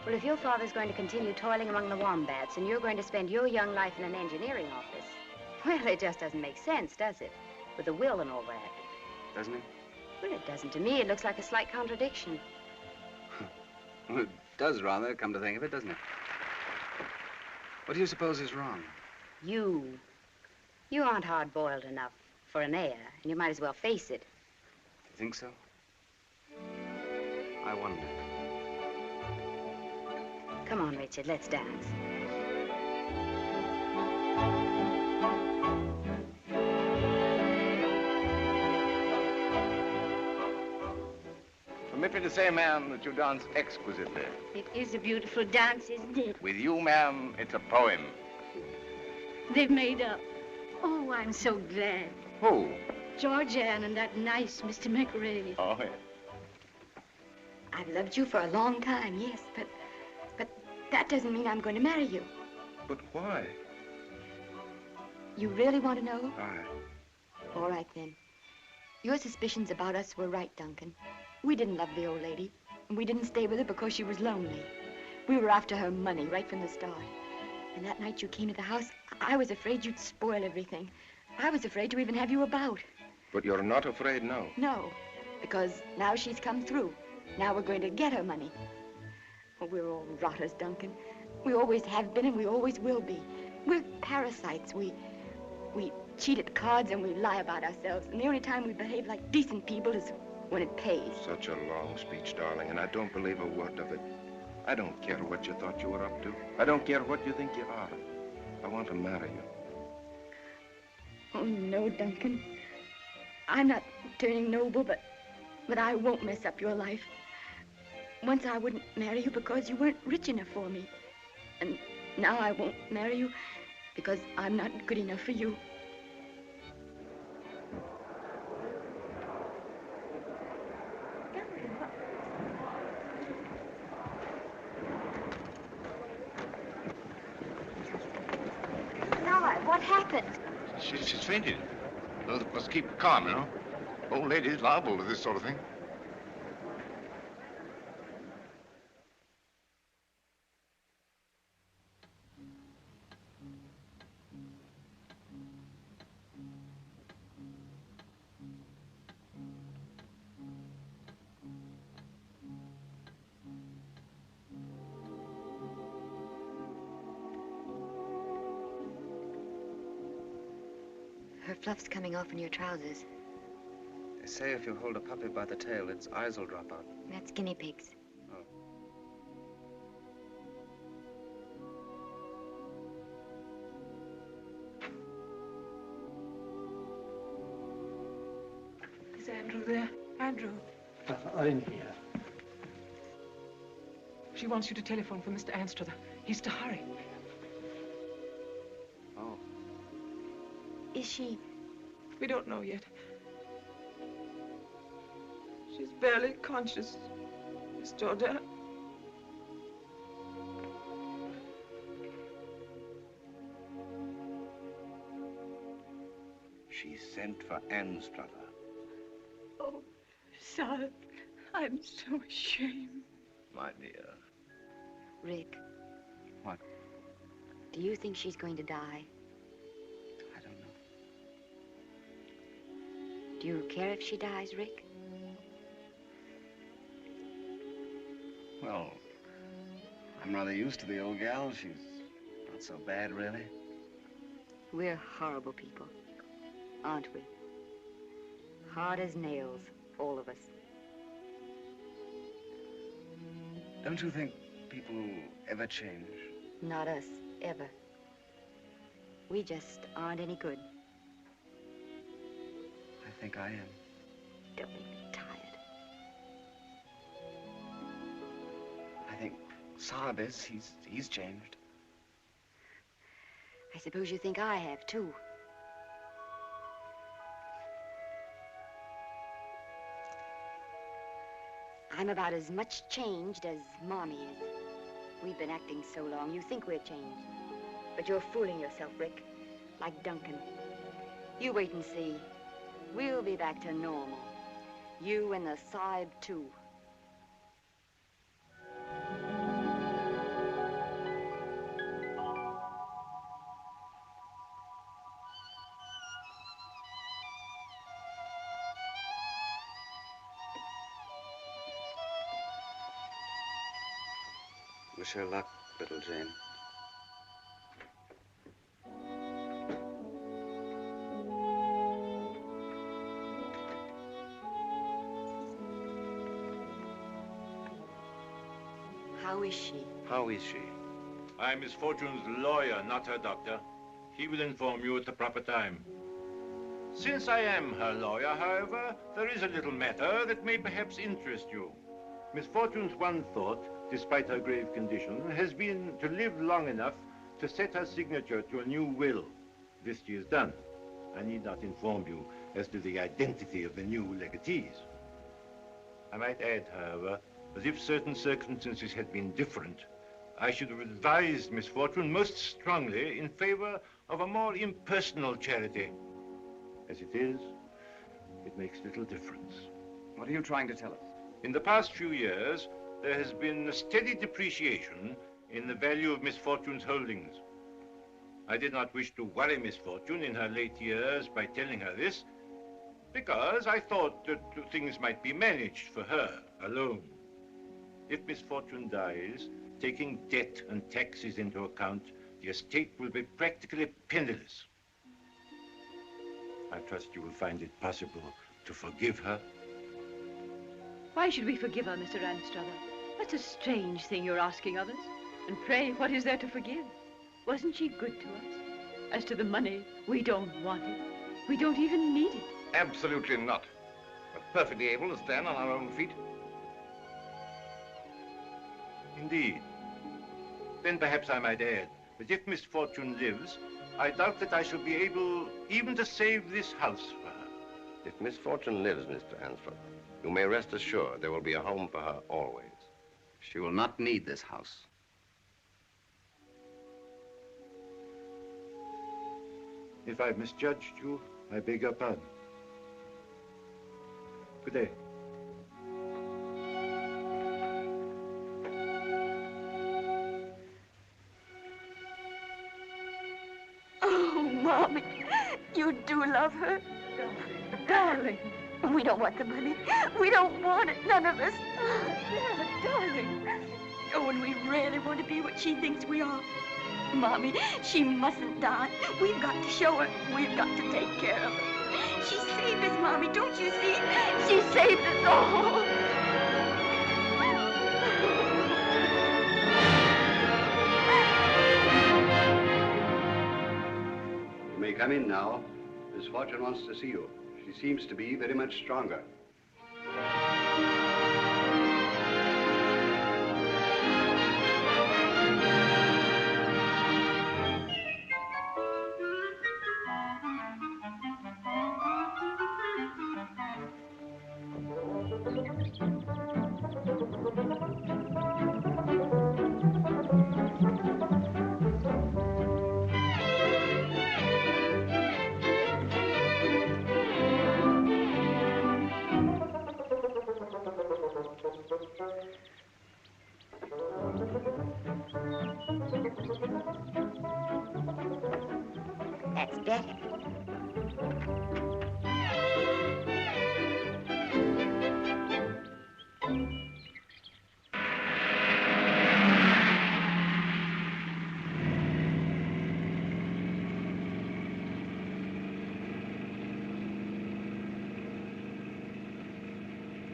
[SPEAKER 19] Well, if your father's going to continue toiling among the wombats and you're going to spend your young life in an engineering office, well, it just doesn't make sense, does it? With a will and all that.
[SPEAKER 5] Doesn't it?
[SPEAKER 19] Well, it doesn't to me. It looks like a slight contradiction.
[SPEAKER 5] Well, it does rather, come to think of it, doesn't it? What do you suppose is wrong?
[SPEAKER 19] You aren't hard-boiled enough for an heir, and you might as well face it.
[SPEAKER 5] You think so? I wonder.
[SPEAKER 19] Come on, Richard, let's dance.
[SPEAKER 11] Permit me to say, ma'am, that you dance exquisitely.
[SPEAKER 13] It is a beautiful dance, isn't it?
[SPEAKER 11] With you, ma'am, it's a poem.
[SPEAKER 13] They've made up. Oh, I'm so glad.
[SPEAKER 11] Who?
[SPEAKER 13] Georgianne and that nice Mr. McRae.
[SPEAKER 11] Oh, yes.
[SPEAKER 7] I've loved you for a long time, yes, but that doesn't mean I'm going to marry you.
[SPEAKER 12] But why?
[SPEAKER 7] You really want to know?
[SPEAKER 12] Aye.
[SPEAKER 7] All right, then. Your suspicions about us were right, Duncan. We didn't love the old lady, and we didn't stay with her because she was lonely. We were after her money right from the start. And that night you came to the house, I was afraid you'd spoil everything. I was afraid to even have you about.
[SPEAKER 12] But you're not afraid now.
[SPEAKER 7] No, because now she's come through. Now we're going to get her money. Oh, we're all rotters, Duncan. We always have been and we always will be. We're parasites. We cheat at cards and we lie about ourselves. And the only time we behave like decent people is when it pays.
[SPEAKER 12] Such a long speech, darling, and I don't believe a word of it. I don't care what you thought you were up to. I don't care what you think you are. I want to marry you.
[SPEAKER 7] Oh, no, Duncan. I'm not turning noble, but I won't mess up your life. Once I wouldn't marry you because you weren't rich enough for me. And now I won't marry you because I'm not good enough for you.
[SPEAKER 3] What happened?
[SPEAKER 11] She's fainted. Must keep calm, you know. Old lady's liable to this sort of thing.
[SPEAKER 7] Her fluff's coming off in your trousers.
[SPEAKER 5] They say if you hold a puppy by the tail, its eyes will drop out.
[SPEAKER 7] That's guinea pigs.
[SPEAKER 5] Oh.
[SPEAKER 20] Is Andrew there? Andrew.
[SPEAKER 22] I'm here.
[SPEAKER 20] She wants you to telephone for Mr. Anstruther. He's to hurry.
[SPEAKER 5] Oh.
[SPEAKER 7] Is she?
[SPEAKER 20] We don't know yet. She's barely conscious, Miss Georgia.
[SPEAKER 6] sent for Anstruther.
[SPEAKER 20] Oh, Sal, I'm so ashamed.
[SPEAKER 6] My dear.
[SPEAKER 7] Rick.
[SPEAKER 6] What?
[SPEAKER 7] Do you think she's going to die?
[SPEAKER 6] I don't know.
[SPEAKER 7] Do you care if she dies, Rick?
[SPEAKER 6] Well, I'm rather used to the old gal. She's not so bad, really.
[SPEAKER 7] We're horrible people, aren't we? Hard as nails, all of us.
[SPEAKER 6] Don't you think people ever change?
[SPEAKER 7] Not us, ever. We just aren't any good.
[SPEAKER 6] I think I am.
[SPEAKER 7] Don't make me tired.
[SPEAKER 6] I think Saab is. He's changed.
[SPEAKER 7] I suppose you think I have, too. I'm about as much changed as Mommy is. We've been acting so long, you think we're changed. But you're fooling yourself, Rick, like Duncan. You wait and see. We'll be back to normal. You and the Saab, too.
[SPEAKER 5] Wish her luck, little Jane.
[SPEAKER 7] How is she?
[SPEAKER 5] How is she?
[SPEAKER 18] I'm Miss Fortune's lawyer, not her doctor. He will inform you at the proper time. Since I am her lawyer, however, there is a little matter that may perhaps interest you. Miss Fortune's one thought, despite her grave condition, has been to live long enough to set her signature to a new will. This she has done. I need not inform you as to the identity of the new legatees. I might add, however, that if certain circumstances had been different, I should have advised Miss Fortune most strongly in favor of a more impersonal charity. As it is, it makes little difference.
[SPEAKER 5] What are you trying to tell us?
[SPEAKER 18] In the past few years, there has been a steady depreciation in the value of Miss Fortune's holdings. I did not wish to worry Miss Fortune in her late years by telling her this, because I thought that things might be managed for her alone. If Miss Fortune dies, taking debt and taxes into account, the estate will be practically penniless. I trust you will find it possible to forgive her.
[SPEAKER 13] Why should we forgive her, Mr. Anstruther? That's a strange thing you're asking of us. And pray, what is there to forgive? Wasn't she good to us? As to the money, we don't want it. We don't even need it.
[SPEAKER 1] Absolutely not. We're perfectly able to stand on our own feet.
[SPEAKER 18] Indeed. Then perhaps I might add that if Miss Fortune lives, I doubt that I shall be able even to save this house for her.
[SPEAKER 16] If Miss Fortune lives, Mr. Anstruther, you may rest assured there will be a home for her always.
[SPEAKER 5] She will not need this house.
[SPEAKER 18] If I've misjudged you, I beg your pardon. Good day.
[SPEAKER 3] Oh, Mommy, you do love her. Darling. We don't want the money. We don't want it, none of us. Yeah, darling. Oh, and we really want to be what she thinks we are. Mommy, she mustn't die. We've got to show her. We've got to take care of her. She saved us, Mommy, don't you see? She saved us all.
[SPEAKER 2] You may come in now. Miss Fortune wants to see you. She seems to be very much stronger.
[SPEAKER 7] better.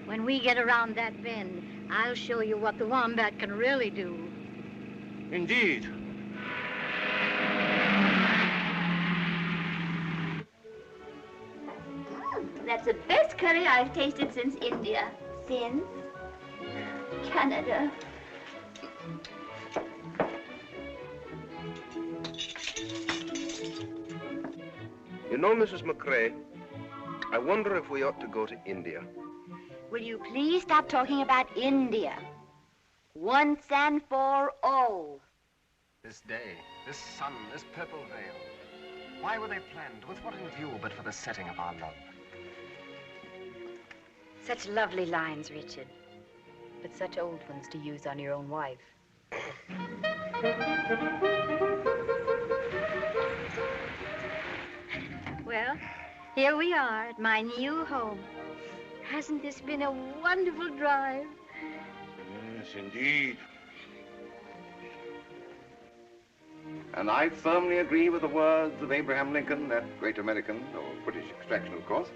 [SPEAKER 4] When we get around that bend, I'll show you what the wombat can really do.
[SPEAKER 18] Indeed.
[SPEAKER 3] That's the best curry I've tasted since India. Since Canada.
[SPEAKER 12] You know, Mrs. McCrae, I wonder if we ought to go to India.
[SPEAKER 7] Will you please stop talking about India? Once and for all.
[SPEAKER 10] This day, this sun, this purple veil. Why were they planned? With what in view but for the setting of our love?
[SPEAKER 19] Such lovely lines, Richard. But such old ones to use on your own wife.
[SPEAKER 4] Well, here we are at my new home. Hasn't this been a wonderful drive?
[SPEAKER 18] Yes, indeed.
[SPEAKER 11] And I firmly agree with the words of Abraham Lincoln, that great American, of British extraction, of course,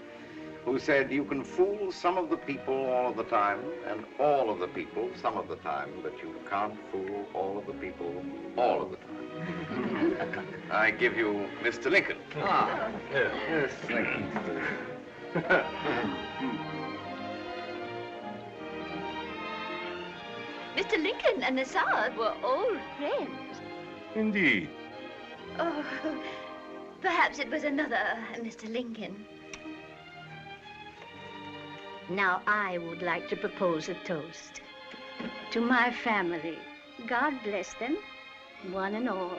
[SPEAKER 11] who said, you can fool some of the people all of the time, and all of the people some of the time, but you can't fool all of the people all of the time. I give you Mr. Lincoln.
[SPEAKER 18] Ah,
[SPEAKER 11] yes, thank you.
[SPEAKER 3] Mr. Lincoln and the Tsar were old friends.
[SPEAKER 18] Indeed.
[SPEAKER 3] Oh, perhaps it was another Mr. Lincoln.
[SPEAKER 4] Now I would like to propose a toast. To my family, God bless them, one and all.